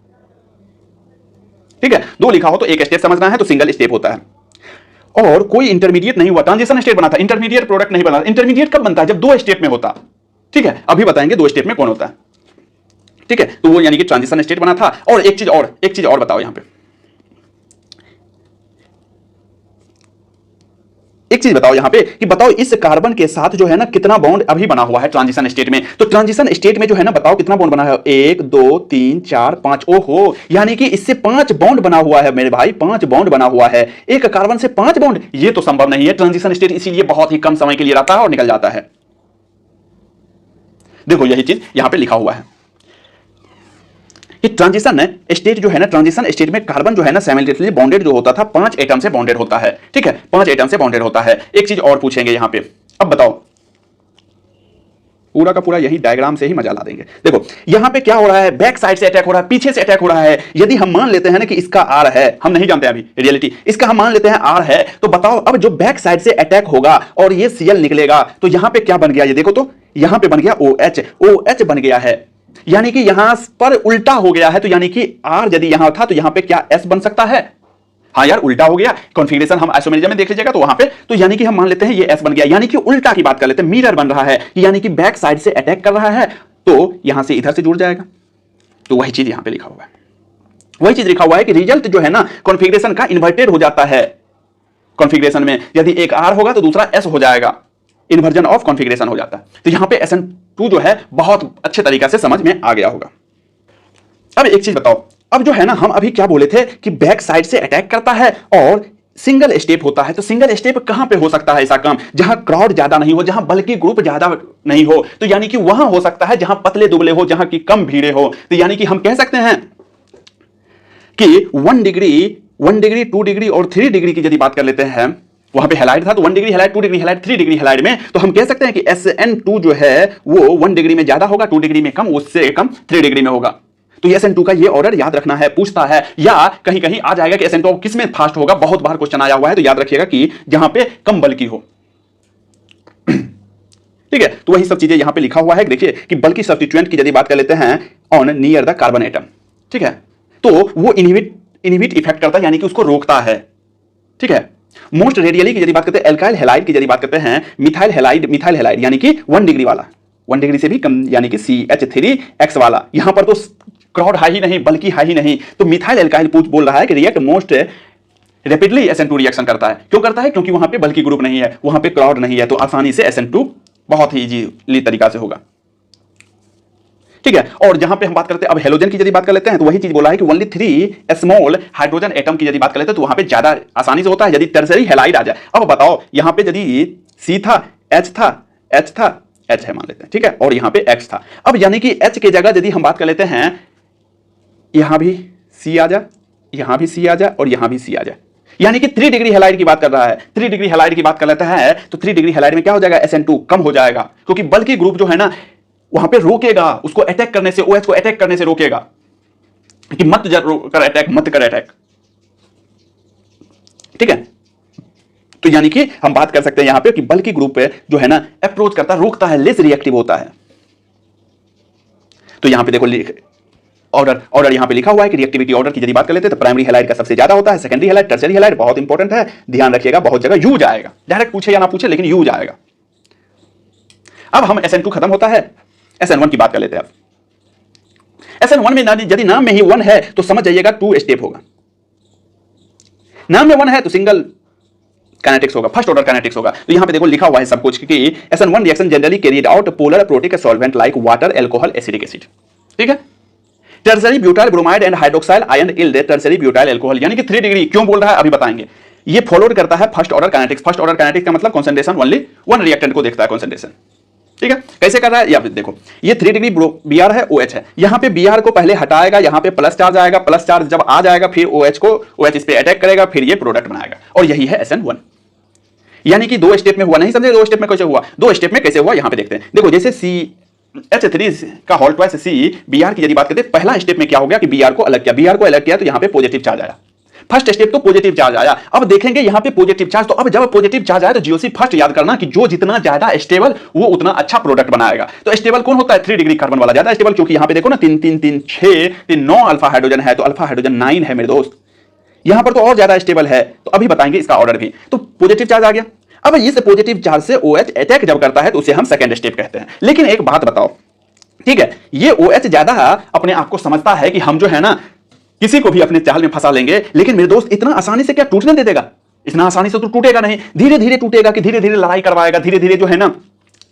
ठीक है, 2 लिखा हो तो एक स्टेप समझना है, तो सिंगल स्टेप होता है। और कोई इंटरमीडिएट नहीं हुआ, ट्रांजिशन स्टेट बना था, इंटरमीडिएट प्रोडक्ट नहीं बना। इंटरमीडिएट कब बनता है? जब 2 स्टेप में होता, ठीक है, अभी बताएंगे 2 स्टेप में कौन होता है, ठीक है। तो वो यानी कि ट्रांजिशन स्टेट बना था। और एक चीज और बताओ यहां पे, एक चीज बताओ यहां पे कि बताओ इस कार्बन के साथ जो है ना कितना बॉन्ड अभी बना हुआ है ट्रांजिशन स्टेट में। तो ट्रांजिशन स्टेट में जो है ना बताओ कितना बॉन्ड बना है, 1 2 3 4 5। ओहो, यानी कि इससे 5 बॉन्ड बना हुआ है मेरे भाई, 5 बॉन्ड बना हुआ है एक कार्बन से 5 बॉन्ड। ये तो संभव नहीं है, ट्रांजिशन स्टेट इसीलिए बहुत ही कम समय के लिए रहता है और निकल जाता है। देखो यही चीज यहां पे लिखा हुआ है कि ट्रांजिशन स्टेट जो है ना, ट्रांजिशन स्टेट में कार्बन जो है ना साइमल्टेनियसली बॉन्डेड जो होता था 5 एटम से बॉन्डेड होता है, ठीक है, 5 एटम से बॉन्डेड होता है। एक चीज और पूछेंगे यहां पे, अब बताओ, पूरा का पूरा यही डायग्राम से ही मजा ला देंगे। देखो यहां पे क्या हो रहा है, बैक साइड से अटैक हो रहा है, पीछे से अटैक हो रहा है। यदि हम मान लेते हैं ना कि इसका आर है, हम नहीं जानते अभी रियलिटी, इसका हम मान लेते हैं आर है, तो बताओ अब जो बैक साइड से अटैक होगा और ये Cl निकलेगा, तो यहां पे क्या बन गया, ये देखो तो यहां पे बन गया OH बन गया है, यानी कि यहां पर उल्टा हो गया है। तो यानी कि R यदि यहां था तो यहां पे क्या S बन सकता है? हाँ यार उल्टा हो गया, कॉन्फ़िगरेशन हम आइसोमेरिज्म में देख लीजिएगा तो वहां पे, तो यानी कि हम मान लेते हैं ये S बन गया, यानी कि उल्टा की बात कर लेते हैं, मिरर बन रहा है, यानी कि बैक साइड से अटैक कर रहा है तो यहां से इधर से जुड़ जाएगा। तो वही चीज यहां पे लिखा हुआ है, वही चीज लिखा हुआ है कि रिजल्ट जो है ना कॉन्फ़िगरेशन का इन्वर्टेड हो जाता है। कॉन्फ़िगरेशन में यदि एक R होगा तो दूसरा S हो जाएगा, इन्वर्जन ऑफ कॉन्फ़िगरेशन हो जाता है। तो यहां पे SN2 जो है बहुत अच्छे तरीके से समझ में आ गया होगा। अब एक चीज बताओ, अब जो है ना हम अभी क्या बोले थे कि बैक साइड से अटैक करता है और सिंगल स्टेप होता है। तो सिंगल स्टेप कहां पे हो सकता है ऐसा काम, जहां क्राउड ज्यादा नहीं हो, जहां बल्कि ग्रुप ज्यादा नहीं हो, तो यानी कि वहां हो सकता है जहां पतले दुबले हो, जहां की कम भीड़े हो। तो यानी कि हम कह सकते हैं कि 1 डिग्री 2 डिग्री और 3 डिग्री की यदि बात कर लेते हैं, वहां पे हैलाइड था तो 1 degree halide, 2 degree halide, 3 degree halide में, तो हम कह सकते हैं कि SN2 जो है वो 1 डिग्री में ज्यादा होगा, 2 डिग्री में कम, उससे कम 3 डिग्री में होगा। तो SN2 का ये ऑर्डर याद रखना है, पूछता है या कहीं कहीं आ जाएगा कि SN2 किस में फास्ट होगा, बहुत बार क्वेश्चन आया हुआ है, तो याद रखिएगा कि जहां पे कम बल्कि हो। ठीक है, तो वही सब चीजें यहां पे लिखा हुआ है। देखिए कि बल्कि सब्स्टिट्यूएंट की यदि बात कर लेते हैं on near the carbon atom, ठीक है, तो वो इनहिबिट इफेक्ट करता है, यानी कि उसको रोकता है, ठीक है। मोस्ट रेडियली की यदि बात करते हैं, एल्काइल हैलाइड की यदि बात करते हैं, मिथाइल हैलाइड यानी कि 1 डिग्री वाला, 1 डिग्री से भी कम, यानी कि CH3X वाला, यहां पर तो क्राउड हाई ही नहीं बल्कि हाई ही नहीं, तो मिथाइल एल्काइल बोल रहा है कि react most rapidly SN2 reaction करता है। क्यों करता है? क्योंकि वहां पे बल्कि ग्रुप नहीं है, वहां पे क्राउड नहीं है, तो आसानी से SN2 बहुत ही इजीली तरीका से होगा, ठीक है। और जहां पे हम बात करते हैं अब हेलोजन की यदि बात कर लेते हैं, तो वही चीज बोला है कि ओनली 3 स्मॉल हाइड्रोजन एटम की यदि बात कर लेते हैं तो वहां पे ज्यादा आसानी से होता है यदि टर्सरी हैलाइड आ जाए। अब बताओ यहां पे यदि C था, H है मान लेते हैं, ठीक है, और यहां पे X था। अब यानी कि H की जगह यदि हम बात कर लेते हैं, यहां भी C आ जाए, यहां भी C आ जाए और यहां भी C आ जाए, यानी कि 3 डिग्री हैलाइड की बात कर रहा है। 3 डिग्री हैलाइड की बात कर लेते हैं तो 3 डिग्री हैलाइड में क्या हो जाएगा, SN2 कम हो जाएगा, क्योंकि बल्कि ग्रुप जो है ना वहां पे रोकेगा, उसको अटैक करने से, OH को अटैक करने से रोकेगा कि मत कर अटैक, ठीक है। तो यानी कि हम बात कर सकते हैं यहां पे कि बल्कि ग्रुप जो है ना अप्रोच करता, रोकता है, लेस रिएक्टिव होता है। तो यहां पे देखो ऑर्डर यहां पे लिखा हुआ है कि रिएक्टिविटी ऑर्डर की यदि बात कर लेते हैं तो प्राइमरी हैलाइड का सबसे ज्यादा होता है, सेकेंडरी हैलाइड, टर्सरी हैलाइड बहुत इंपॉर्टेंट है, ध्यान रखिएगा, बहुत जगह यूज आएगा, डायरेक्ट पूछे या ना पूछे लेकिन यूज आएगा। अब हम SN2 खत्म होता है, SN1 की बात कर लेते हैं। अब SN1 में यदि नाम में ही 1 है तो समझ जाइएगा 2 स्टेप होगा, नाम में 1 है तो सिंगल काइनेटिक्स होगा, फर्स्ट ऑर्डर काइनेटिक्स होगा। तो यहां पे देखो लिखा हुआ है सब कुछ कि SN1 reaction generally carried out polar protic solvent like water, alcohol, acidic acid, ठीक है। Tertiary butyl bromide and hydroxyl ion yield tertiary butyl alcohol, यानी कि 3 डिग्री क्यों बोल रहा है अभी बताएंगे। ये फॉलोड करता है first order kinetics. First order kinetics का मतलब कंसंट्रेशन ओनली 1 रिएक्टेंट को देखता है कंसंट्रेशन, ठीक है। कैसे कर रहा है, या देखो ये 3 डिग्री Br है, OH है, यहां पे Br को पहले हटाएगा, यहां पे प्लस चार्ज आएगा, प्लस चार्ज जब आ जाएगा फिर OH इस पे अटैक करेगा, फिर ये प्रोडक्ट बनाएगा, और यही है SN1। यानी कि 2 स्टेप में हुआ, नहीं समझे 2 स्टेप में कैसे हुआ, 2 स्टेप में कैसे हुआ यहां पे देखते हैं। देखो जैसे H3 का होल ट्वाइस C Br की यदि बात करते हैं, पहला स्टेप में क्या हो गया कि Br को अलग किया, Br को अलग किया तो यहां पे पॉजिटिव चार्ज आया। फर्स्ट स्टेप तो पॉजिटिव चार्ज आया। अब देखेंगे यहां पे पॉजिटिव चार्ज, तो अब जब पॉजिटिव चार्ज आया तो जीओसी फर्स्ट याद करना कि जो जितना ज्यादा स्टेबल वो उतना अच्छा प्रोडक्ट बनाएगा। तो स्टेबल कौन होता है? 3 डिग्री कार्बन वाला ज्यादा स्टेबल, क्योंकि यहां पे देखो ना 3 3 3 6 3 9 अल्फा हाइड्रोजन है, तो अल्फा हाइड्रोजन 9 है मेरे दोस्त, यहां पर तो और ज्यादा स्टेबल है। तो अभी बताएंगे इसका ऑर्डर भी। तो पॉजिटिव चार्ज आ गया। अब इस पॉजिटिव चार्ज से OH अटैक जब करता है तो उसे हम सेकंड स्टेप कहते हैं। लेकिन एक बात बताओ, ठीक है, ये OH ज्यादा अपने आप को समझता है कि हम जो है ना किसी को भी अपने जाल में फंसा लेंगे, लेकिन मेरे दोस्त इतना आसानी से क्या टूटने दे देगा? इतना आसानी से तो टूटेगा नहीं, धीरे धीरे टूटेगा, कि धीरे धीरे लड़ाई करवाएगा, धीरे धीरे जो है ना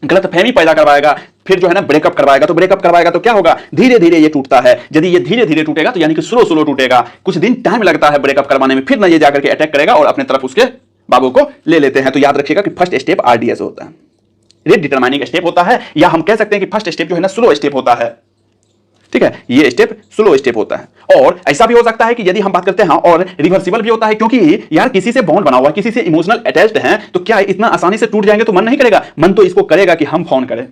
गलतफहमी पैदा करवाएगा, फिर जो है ना ब्रेकअप करवाएगा। तो ब्रेकअप करवाएगा तो क्या होगा? धीरे धीरे ये टूटता है। यदि ये धीरे धीरे टूटेगा तो यानी कि स्लो स्लो टूटेगा, कुछ दिन टाइम लगता है ब्रेकअप करवाने में, फिर ना ये जाकर के अटैक करेगा और अपने तरफ उसके बाबू को ले लेते हैं। तो याद रखिएगा कि फर्स्ट स्टेप RDS होता है, रेट डिटरमाइनिंग स्टेप होता है, या हम कह सकते हैं कि फर्स्ट स्टेप जो है ना स्लो स्टेप होता है। ठीक है, ये स्टेप स्लो स्टेप होता है। और ऐसा भी हो सकता है कि यदि हम बात करते हैं और रिवर्सिबल भी होता है, क्योंकि यार किसी से बॉन्ड बना हुआ है, किसी से इमोशनल अटैच्ड हैं, तो क्या इतना आसानी से टूट जाएंगे तो मन नहीं करेगा? मन तो इसको करेगा कि हम फोन करें,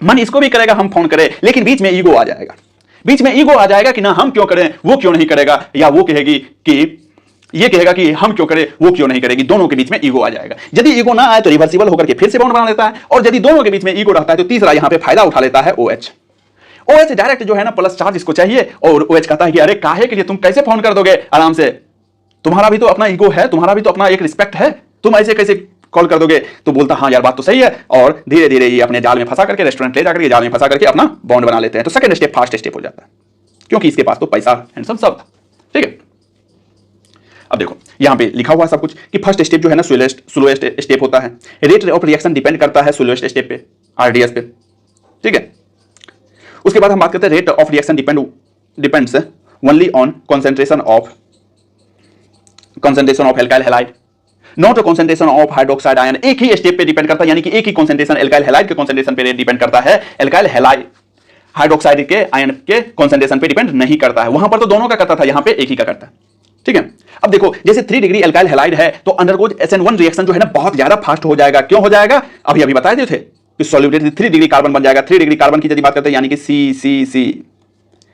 मन इसको भी करेगा हम फोन करें, लेकिन बीच में ईगो आ जाएगा। बीच में ईगो आ जाएगा कि ना हम क्यों करें, वो क्यों नहीं करेगा, या वो कहेगी कि ये कहेगा कि हम क्यों करें, वो क्यों नहीं करेगी। दोनों के बीच में ईगो आ जाएगा। यदि ईगो ना आए तो रिवर्सिबल होकर के फिर से बॉन्ड बना लेता है, और यदि दोनों के बीच में ईगो रहता है तो तीसरा यहां पे फायदा उठा लेता है OH। OH डायरेक्ट जो है ना प्लस चार्ज इसको चाहिए, और OH कहता है कि अरे काहे के लिए, तुम कैसे फोन कर दोगे आराम से, तुम्हारा भी तो अपना ईगो है, तुम्हारा भी तो अपना एक रिस्पेक्ट है, तुम ऐसे कैसे कॉल कर दोगे? तो बोलता हाँ यार बात तो सही है, और धीरे धीरे ये अपने जाल में फंसा करके, रेस्टोरेंट ले जाकर के जाल में फंसा करके अपना बॉन्ड बना लेते हैं। तो सेकंड स्टेप फास्ट स्टेप हो जाता है, क्योंकि इसके पास तो पैसा हैंडसम सब था। ठीक है, अब देखो यहां पे लिखा हुआ सब कुछ कि फर्स्ट स्टेप जो है ना स्लोएस्ट स्टेप होता है। रेट ऑफ रिएक्शन डिपेंड करता है स्लोएस्ट स्टेप पे, RDS पे। ठीक है, उसके बाद हम बात करते हैं rate of reaction depends only on concentration of alkyl halide, not concentration of hydroxide ion. एक ही स्टेप पे डिपेंड करता है, यानी कि एक ही कंसंट्रेशन एल्काइल हैलाइड के कंसंट्रेशन पे डिपेंड करता है, एल्काइल हैलाइड हाइड्रोक्साइड के आयन के कंसंट्रेशन पे डिपेंड नहीं करता है। वहां पर तो दोनों का करता था, यहां पे एक ही का करता है। ठीक है, अब देखो जैसे 3 डिग्री एल्काइल हैलाइड है तो अंडरगोज SN1 रिएक्शन जो है ना बहुत ज्यादा फास्ट हो जाएगा। क्यों हो जाएगा? अभी अभी बताए थे कि सॉल्यूटेड 3 डिग्री कार्बन बन जाएगा। 3 डिग्री कार्बन की यदि बात करते हैं यानी कि C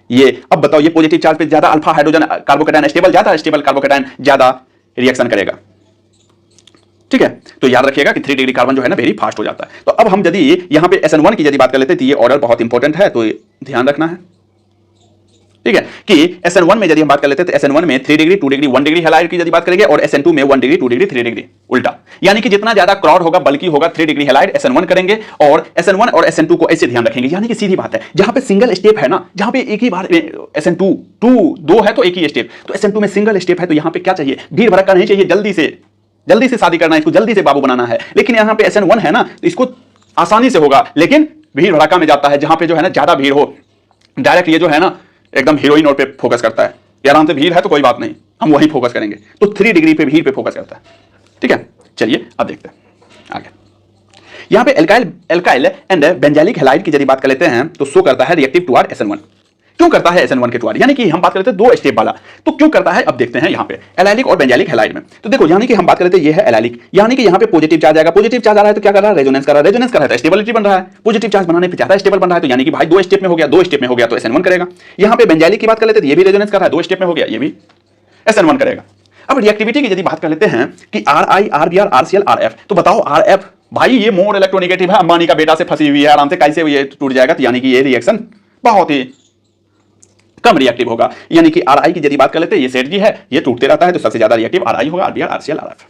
ये। अब बताओ ये पॉजिटिव चार्ज पे ज्यादा alpha hydrogen carbocation stable carbocation ज्यादा रिएक्शन करेगा। ठीक है, तो याद रखिएगा कि 3 डिग्री कार्बन जो है ना वेरी फास्ट हो जाता है। तो अब हम यदि यहां पे SN1 की यदि बात कर लेते हैं तो ये ऑर्डर बहुत इंपॉर्टेंट है, तो ध्यान रखना है। ठीक है, कि SN1 में यदि हम बात कर लेते हैं तो SN1 में 3 डिग्री 2 डिग्री 1 डिग्री हैलाइड की यदि बात करेंगे, और SN2 में 1 डिग्री 2 डिग्री 3 डिग्री उल्टा, यानी कि जितना ज्यादा क्राउड होगा बल्कि होगा 3 डिग्री हैलाइड SN1 करेंगे, और SN1 और SN2 को ऐसे ध्यान रखेंगे। यानी कि सीधी बात है, जहां पे सिंगल स्टेप है ना, जहां पे एक ही बार SN2 दो है तो एक ही स्टेप, तो SN2 में सिंगल स्टेप है तो यहां पे क्या चाहिए? भीड़ भड़का नहीं चाहिए, जल्दी से शादी करना है, इसको जल्दी से बाबू बनाना है। लेकिन यहां पे SN1 है ना तो इसको आसानी से होगा, लेकिन भीड़ भड़का में जाता है, जहां पे जो है ना ज्यादा भीड़ हो, डायरेक्ट ये जो है ना एकदम हीरोइन और पे फोकस करता है, आराम से भीड़ है तो कोई बात नहीं, हम वही फोकस करेंगे। तो 3 डिग्री पे भीड़ पे फोकस करता है। ठीक है, चलिए अब देखते हैं आगे। यहां पे एल्काइल एंड बेंजाइलिक हैलाइड की यदि बात कर लेते हैं तो शो करता है रिएक्टिव टुवर्ड SN1। क्यों करता है SN1 के टुवर्ड? यानी कि हम बात कर लेते हैं 2 स्टेप वाला, तो क्यों करता है अब देखते हैं यहां पे एलाइलिक और बेंजाइलिक हैलाइड में। तो देखो यानी कि हम बात कर लेते हैं ये है एलाइलिक, यानी कि यहां पे पॉजिटिव चार्ज आएगा, पॉजिटिव चार्ज आ रहा है तो क्या कर रहा है? रेजोनेंस कर रहा है तो स्टेबिलिटी बन रहा है। पॉजिटिव चार्ज बनाने पे ज्यादा स्टेबल बन रहा है, तो यानी कि भाई 2 स्टेप में हो गया, 2 स्टेप में हो गया तो SN1 करेगा। यहां पे बेंजाइलिक की बात कर लेते हैं, ये भी रेजोनेंस कर रहा है, 2 स्टेप में हो गया, ये भी SN1 करेगा। अब रिएक्टिविटी की यदि बात कर लेते हैं कि RI RBr RCl RF, तो बताओ RF भाई ये मोर इलेक्ट्रोनेगेटिव है, अंबानी का बेटा से फंसी हुई है, आराम से कैसे ये टूट जाएगा? तो यानी कि ये रिएक्शन बहुत ही कम रिएक्टिव होगा। यानी कि RI की यदि बात कर लेते हैं, ये सेट जी है, ये टूटते रहता है, तो सबसे ज्यादा रिएक्टिव RI होगा, RBr RCl RF।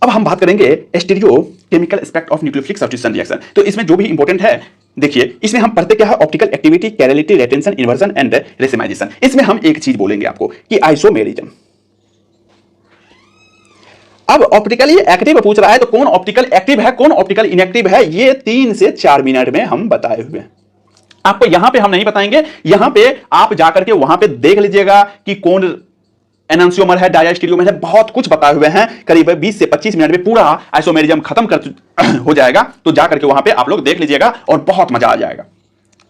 अब हम बात करेंगे stereo chemical aspect of nucleophilic substitution reaction. तो इसमें जो भी इंपॉर्टेंट है, देखिए इसमें हम पढ़ते क्या है? Optical activity, chirality, retention, inversion and racemization. इसमें हम एक चीज बोलेंगे आपको कि आइसोमेरिज्म। अब ऑप्टिकली एक्टिव पूछ रहा है तो कौन ऑप्टिकल एक्टिव है, कौन ऑप्टिकल इनएक्टिव है, ये 3 से 4 मिनट में हम बताए हुए हैं। आपको यहां पे हम नहीं बताएंगे, यहां पे आप जाकर के वहां पे देख लीजिएगा कि कौन एनांसियोमर है, डायस्टीरियोमर है, बहुत कुछ बताए हुए हैं। करीब 20 से 25 मिनट में पूरा आइसोमेरिज्म खत्म कर हो जाएगा, तो जाकर के वहां पे आप लोग देख लीजिएगा और बहुत मजा आ जाएगा।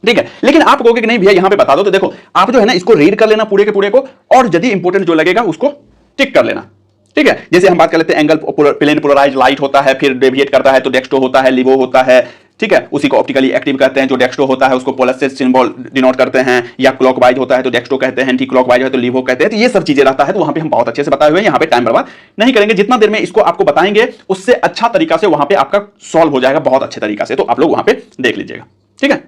ठीक है, लेकिन आप कहोगे कि नहीं भैया यहां पे बता दो, तो देखो आप जो है ना इसको रीड कर लेना पूरे के पूरे को, और यदि इंपॉर्टेंट जो लगेगा उसको टिक कर लेना। ठीक है, जैसे हम बात कर लेते हैं एंगल प्लेन पोलराइज लाइट होता है, फिर डेविएट करता है तो डेक्स्ट्रो होता है, लिवो होता है, ठीक है, उसी को ऑप्टिकली एक्टिव कहते हैं। जो डेक्स्ट्रो होता है उसको प्लस से सिंबल डिनोट करते हैं, या क्लॉकवाइज होता है तो डेक्स्ट्रो कहते हैं, एंटी क्लॉकवाइज है तो लीवो कहते हैं। तो ये सब चीजें रहता है, तो वहां पे हम बहुत अच्छे से बताए हुए हैं, यहाँ पे टाइम बर्बाद नहीं करेंगे। जितना देर में इसको आपको बताएंगे उससे अच्छा तरीका से वहां पे आपका सॉल्व हो जाएगा, बहुत अच्छे तरीका से, तो आप लोग वहां पे देख लीजिएगा। ठीक है,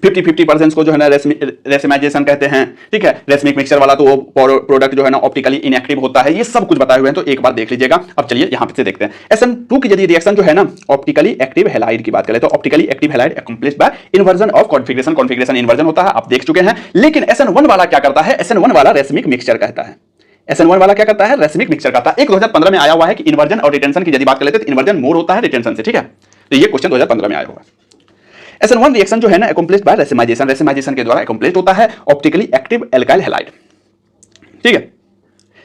50-50% को जो है ना रेसिमाइजेशन कहते हैं। ठीक है, रेसमिक मिक्सचर वाला तो वो प्रोडक्ट जो है ना ऑप्टिकली इनएक्टिव होता है। ये सब कुछ बताए हुए हैं, तो एक बार देख लीजिएगा। अब चलिए यहां पे से देखते हैं SN2 की यदि रिएक्शन जो है ना ऑप्टिकली एक्टिव हैलाइड की बात करें तो optically active halide accomplished by inversion of configuration inversion होता है, आप देख चुके हैं। लेकिन SN1 वाला क्या करता है? SN1 वाला रेसमिक मिक्सचर कहता है। SN1 वाला क्या करता है? रेसमिक मिक्सचर करता है। एक 2015 में आया हुआ है कि इन्वर्जन और रिटेंशन की यदि बात कर लेते हैं तो इन्वर्जन मोर होता है रिटेंशन से। ठीक है, तो ये क्वेश्चन 2015 में आया हुआ है। SN1 रिएक्शन जो है ना अकम्प्लिश्ड बाय रेसिमाइजेशन के द्वारा अकम्प्लिश्ड होता है ऑप्टिकली एक्टिव एल्काइल हैलाइड। ठीक है,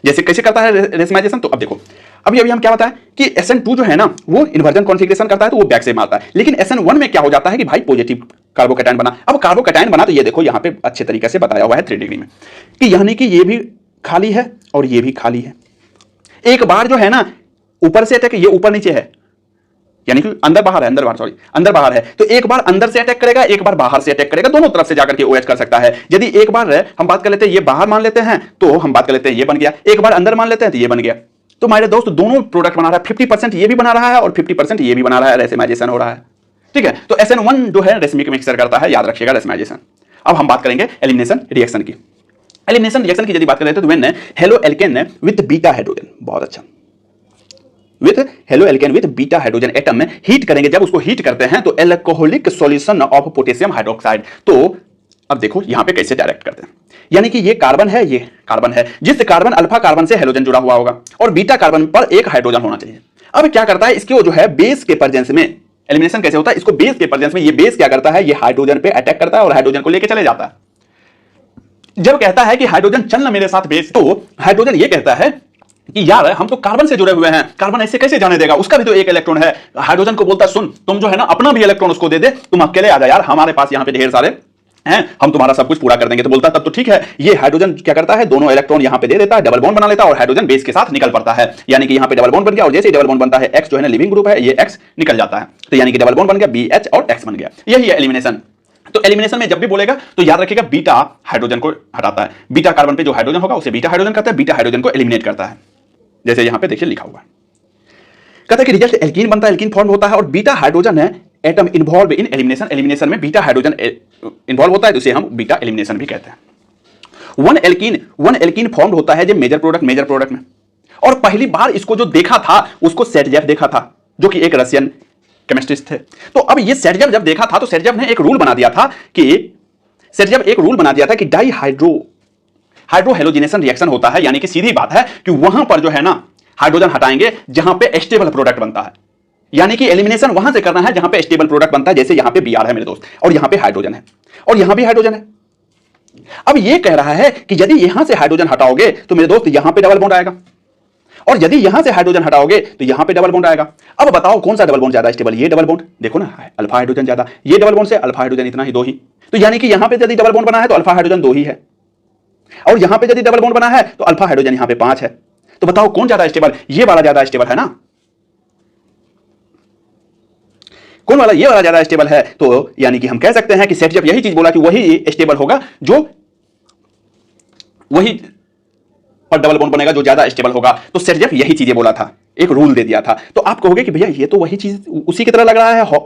जैसे कैसे करता है रेसिमाइजेशन? तो अब देखो, अभी हम क्या बताएं कि SN2 जो है ना वो इन्वर्जन कॉन्फिगरेशन करता है तो वो बैक से मारता है। लेकिन SN1 में क्या हो जाता है कि भाई पॉजिटिव कार्बोकैटायन बना। अब कार्बोकैटायन बना तो ये देखो यहाँ पे अच्छे तरीके से बताया हुआ है 3 डिग्री में कि यानी कि ये भी खाली है और ये भी खाली है। एक बार जो है ना ऊपर से अटैक, ये ऊपर नीचे है, यानी कि अंदर बाहर है, अंदर बाहर है। तो एक बार अंदर से अटैक करेगा, एक बार बाहर से अटैक करेगा, दोनों तरफ से जाकर के OH कर सकता है। यदि एक बार हम बात कर लेते हैं ये बाहर मान लेते हैं तो हम बात कर लेते हैं ये बन गया, एक बार अंदर मान लेते हैं तो ये बन गया। तो मेरे दोस्त दोनों प्रोडक्ट बना रहा है, 50% ये भी बना रहा है और 50% ये भी बना रहा है, रेसिमाइजेशन हो रहा है। ठीक है, तो SN1 जो है रेसमिक मिक्सचर करता है, याद रखिएगा रेसिमाइजेशन। अब हम बात करेंगे एलिमिनेशन रिएक्शन की। एलिमिनेशन रिएक्शन की यदि बात कर लेते हैं तो when halo alkane with beta hydrogen, बहुत अच्छा, with halo alkane with beta hydrogen atom में हीट करेंगे। जब उसको हीट करते हैं तो alcoholic solution of potassium hydroxide. तो अब देखो यहां पे कैसे डायरेक्ट करते हैं, यानी कि ये कार्बन है, ये कार्बन है, जिस कार्बन अल्फा कार्बन से हेलोजन जुड़ा हुआ होगा और बीटा कार्बन पर एक हाइड्रोजन होना चाहिए। अब क्या करता है, इसके जो है बेस के प्रेजेंस में एलिमिनेशन कैसे होता है, इसको बेस के प्रेजेंस में ये बेस क्या करता है, ये हाइड्रोजन पे अटैक करता है और हाइड्रोजन को लेकर चले जाता है। जब कहता है कि हाइड्रोजन चल ना मेरे साथ बेस, तो हाइड्रोजन ये कहता है कि यार हम तो कार्बन से जुड़े हुए हैं, कार्बन ऐसे कैसे जाने देगा, उसका भी तो एक इलेक्ट्रॉन है। हाइड्रोजन को बोलता है सुन तुम जो है ना अपना भी इलेक्ट्रॉन उसको दे दे, तुम अकेले आ जा यार, हमारे पास यहाँ पे ढेर सारे हैं, हम तुम्हारा सब कुछ पूरा कर देंगे। तो बोलता तब तो ठीक है। ये हाइड्रोजन क्या करता है, दोनों इलेक्ट्रॉन यहाँ पे दे देता है, डबल बॉन्ड बना लेता है और हाइड्रोजन बेस के साथ निकल पड़ता है। यानी कि यहाँ पे डबल बॉन्ड बन गया और जैसे ही डबल बॉन्ड बनता है X जो है ना लिविंग ग्रुप है, ये X निकल जाता है। तो यानी कि डबल बॉन्ड बन गया, BH और X बन गया। यही है एलिमिनेशन। तो एलिमिनेशन में जब भी बोलेगा तो याद रखिएगा बीटा हाइड्रोजन को हटाता है, बीटा कार्बन पे जो हाइड्रोजन होगा उसे बीटा हाइड्रोजन कहता है, बीटा हाइड्रोजन को एलिमिनेट करता है। जैसे यहां पे देखिए लिखा हुआ है, कहता है कि रिजल्ट एल्कीन बनता है, एल्कीन फॉर्म होता है और बीटा हाइड्रोजन है atom involve in elimination. Elimination में बीटा हाइड्रोजन इन्वॉल्व होता है, तो इसे हम बीटा एलिमिनेशन भी कहते हैं। वन एल्कीन फॉर्म होता है जब मेजर प्रोडक्ट में, और पहली बार इसको जो देखा था उसको सेटजेफ देखा था, जो कि एक रशियन केमिस्ट्रिस्ट थे। तो अब ये सेटजेफ जब देखा था तो सेटजेफ ने एक रूल बना दिया था कि डाई हाइड्रो हेलोजिनेशन रिएक्शन होता है, यानी कि सीधी बात है कि वहां पर जो है ना हाइड्रोजन हटाएंगे जहां पे स्टेबल प्रोडक्ट बनता है। यानी कि एलिमिनेशन वहां से करना है जहां पे स्टेबल प्रोडक्ट बनता है। जैसे यहां पे Br है मेरे दोस्त, और यहां पे हाइड्रोजन है और यहां भी हाइड्रोजन है। अब ये कह रहा है कि यदि यहां से हाइड्रोजन हटाओगे तो मेरे दोस्त यहां पे डबल बॉन्ड आएगा, और यदि यहां से हाइड्रोजन हटाओगे तो यहां पे डबल बॉन्ड आएगा। अब बताओ कौन सा डबल बॉन्ड ज्यादा स्टेबल, ये डबल बॉन्ड देखो ना, अल्फा हाइड्रोजन ज्यादा, ये डबल बॉन्ड से अल्फा हाइड्रोजन इतना ही, 2 ही। तो यानी कि यहां पे यदि डबल बॉन्ड बना है तो अल्फा हाइड्रोजन 2 ही है, और यहां पे यदि डबल बॉन्ड बना है तो अल्फा हाइड्रोजन यहां पे 5 है। तो बताओ कौन ज्यादा स्टेबल, ये वाला ज्यादा स्टेबल है ना, कौन वाला, ये वाला ज्यादा स्टेबल है। तो यानी कि हम कह सकते हैं कि सेटजेफ यही चीज बोला कि वही स्टेबल होगा जो वही पर डबल बॉन्ड बनेगा जो ज्यादा स्टेबल होगा। तो सेटजेफ यही चीजें बोला था, एक रूल दे दिया था। तो आप कहोगे कि भैया ये तो वही चीज उसी की तरह लग रहा है,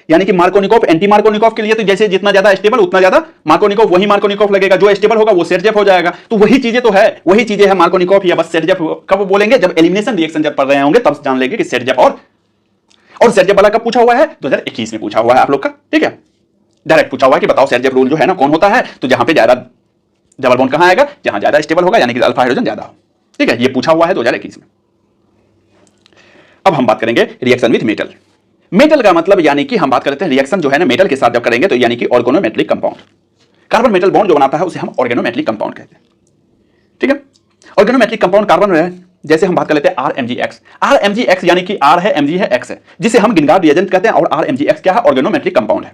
यानी कि मार्कोनिकोव एंटी मार्कोनिकोव के लिए तो जैसे जितना ज्यादा स्टेबल उतना ज्यादा मार्कोनिकोव, वही मार्कोनिकोव लगेगा, जो स्टेबल होगा वो सेटजेफ हो जाएगा। तो वही चीजें तो है, वही चीजें है मार्कोनिकोव या बस सेटजेफ कब बोलेंगे, जब एलिमिनेशन रिएक्शन जब पढ़ रहे होंगे तब जान लेंगे कि सेटजेफ और सेटजेफ वाला कब पूछा हुआ है, 2021 में पूछा हुआ है आप लोग का। ठीक है, डायरेक्ट पूछा हुआ है कि बताओ सेटजेफ रूल जो है ना कौन होता है, तो जहां पे ज्यादा डबल बॉन्ड कहां आएगा, जहां ज्यादा स्टेबल होगा, यानी कि अल्फा हाइड्रोजन ज्यादा हो। ठीक है, ये पूछा हुआ है 2021 में। अब हम बात करेंगे रिएक्शन विथ मेटल। मेटल का मतलब यानी कि हम बात करते हैं रिएक्शन जो है ना मेटल के साथ जब करेंगे तो यानी कि organometallic compound, carbon metal bond जो बनाता है उसे हम ऑर्गेनोमेटलिक कंपाउंड कहते हैं। ठीक है, ऑर्गेनोमेटलिक कंपाउंड कार्बन में जैसे हम बात कर लेते हैं RMgX यानी कि R है, Mg है, X है, जिसे हम गिंगार्ड रिएजेंट कहते हैं, और RMgX क्या है, ऑर्गेनोमेटलिक कंपाउंड है।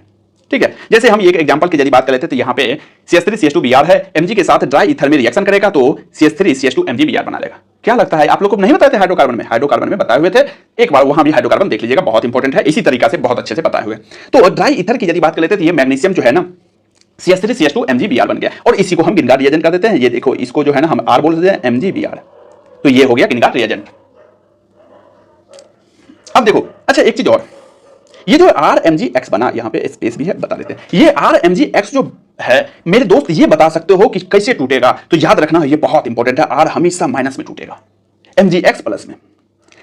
ठीक है, जैसे हम एक एग्जांपल की यदि बात कर लेते तो यहाँ पे CH3CH2Br है, Mg के साथ ड्राई ईथर में रिएक्शन करेगा तो CH3CH2MgBr बना लेगा। क्या लगता है आप लोग को नहीं बताए थे हाइड्रोकार्बन में बताए हुए थे, एक बार वहां भी हाइड्रोकार्बन देख लीजिएगा, बहुत इंपॉर्टेंट है, इसी तरीका से बहुत अच्छे से बताए हुए। तो ड्राई ईथर की यदि बात कर लेते तो ये मैग्नीशियम जो है ना CH3CH2MgBr बन गया, और इसी को हम गिनगार रिएजेंट कर देते हैं। ये देखो इसको जो है ना हम R बोल देते हैं, MgBr, तो ये हो गया गिनगार रिएजेंट। अब देखो अच्छा एक चीज और, ये जो RMgX बना, यहाँ पे स्पेस भी है, बता देते हैं। ये RMgX जो है मेरे दोस्त, ये बता सकते हो कि कैसे टूटेगा, तो याद रखना ये बहुत इंपॉर्टेंट है, R हमेशा माइनस में टूटेगा, MgX प्लस में।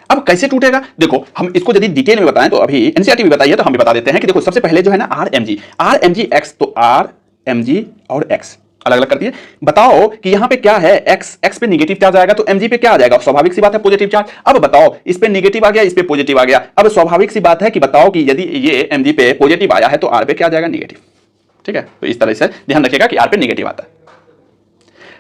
अब कैसे टूटेगा देखो, हम इसको यदि डिटेल में बताएं तो अभी एनसीईआरटी भी बताइए तो हम भी बता देते हैं कि देखो सबसे पहले जो है ना RMgX, तो RMg और X अलग अलग कर दिए। बताओ कि यहाँ पे क्या है, x पे नेगेटिव चार्ज आएगा तो Mg पे क्या आ जाएगा, स्वाभाविक सी बात है पॉजिटिव चार्ज। अब बताओ इस पे नेगेटिव आ गया, इस पे पॉजिटिव आ गया, अब स्वाभाविक सी बात है कि बताओ कि यदि ये Mg पे पॉजिटिव आया है तो R पे क्या आ जाएगा, नेगेटिव। ठीक है, तो इस तरह से ध्यान रखिएगा कि R पे नेगेटिव आता है।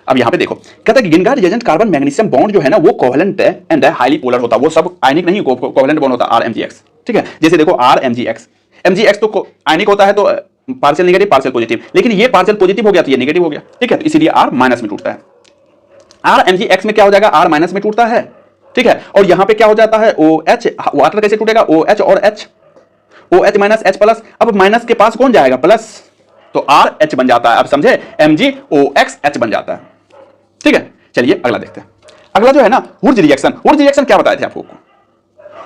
अब यहाँ पे देखो कहता है कि गिनगार रिएजेंट कार्बन मैग्नीशियम बॉन्ड जो है ना वो कोवेलेंट एंड हाईली पोलर होता है, वो सब आयनिक नहीं, कोवेलेंट बॉन्ड होता है RMgX। ठीक है, जैसे देखो RMgX तो आयनिक होता है तो पार्शियल नेगेटिव पार्शियल पॉजिटिव, लेकिन ये पार्शियल पॉजिटिव हो गया तो ये नेगेटिव हो गया। ठीक है, तो इसीलिए R माइनस में टूटता है। RMgX में क्या हो जाएगा, R माइनस में टूटता है। ठीक है, और यहां पे क्या हो जाता है, OH, वाटर कैसे टूटेगा, OH और H, OH minus H plus, अब माइनस के पास कौन जाएगा, प्लस, तो RH बन जाता है। अब समझे, MgOXH बन जाता है। ठीक है, चलिए अगला देखते हैं। अगला जो है ना हुर्ज रिएक्शन क्या बताए थे आपको,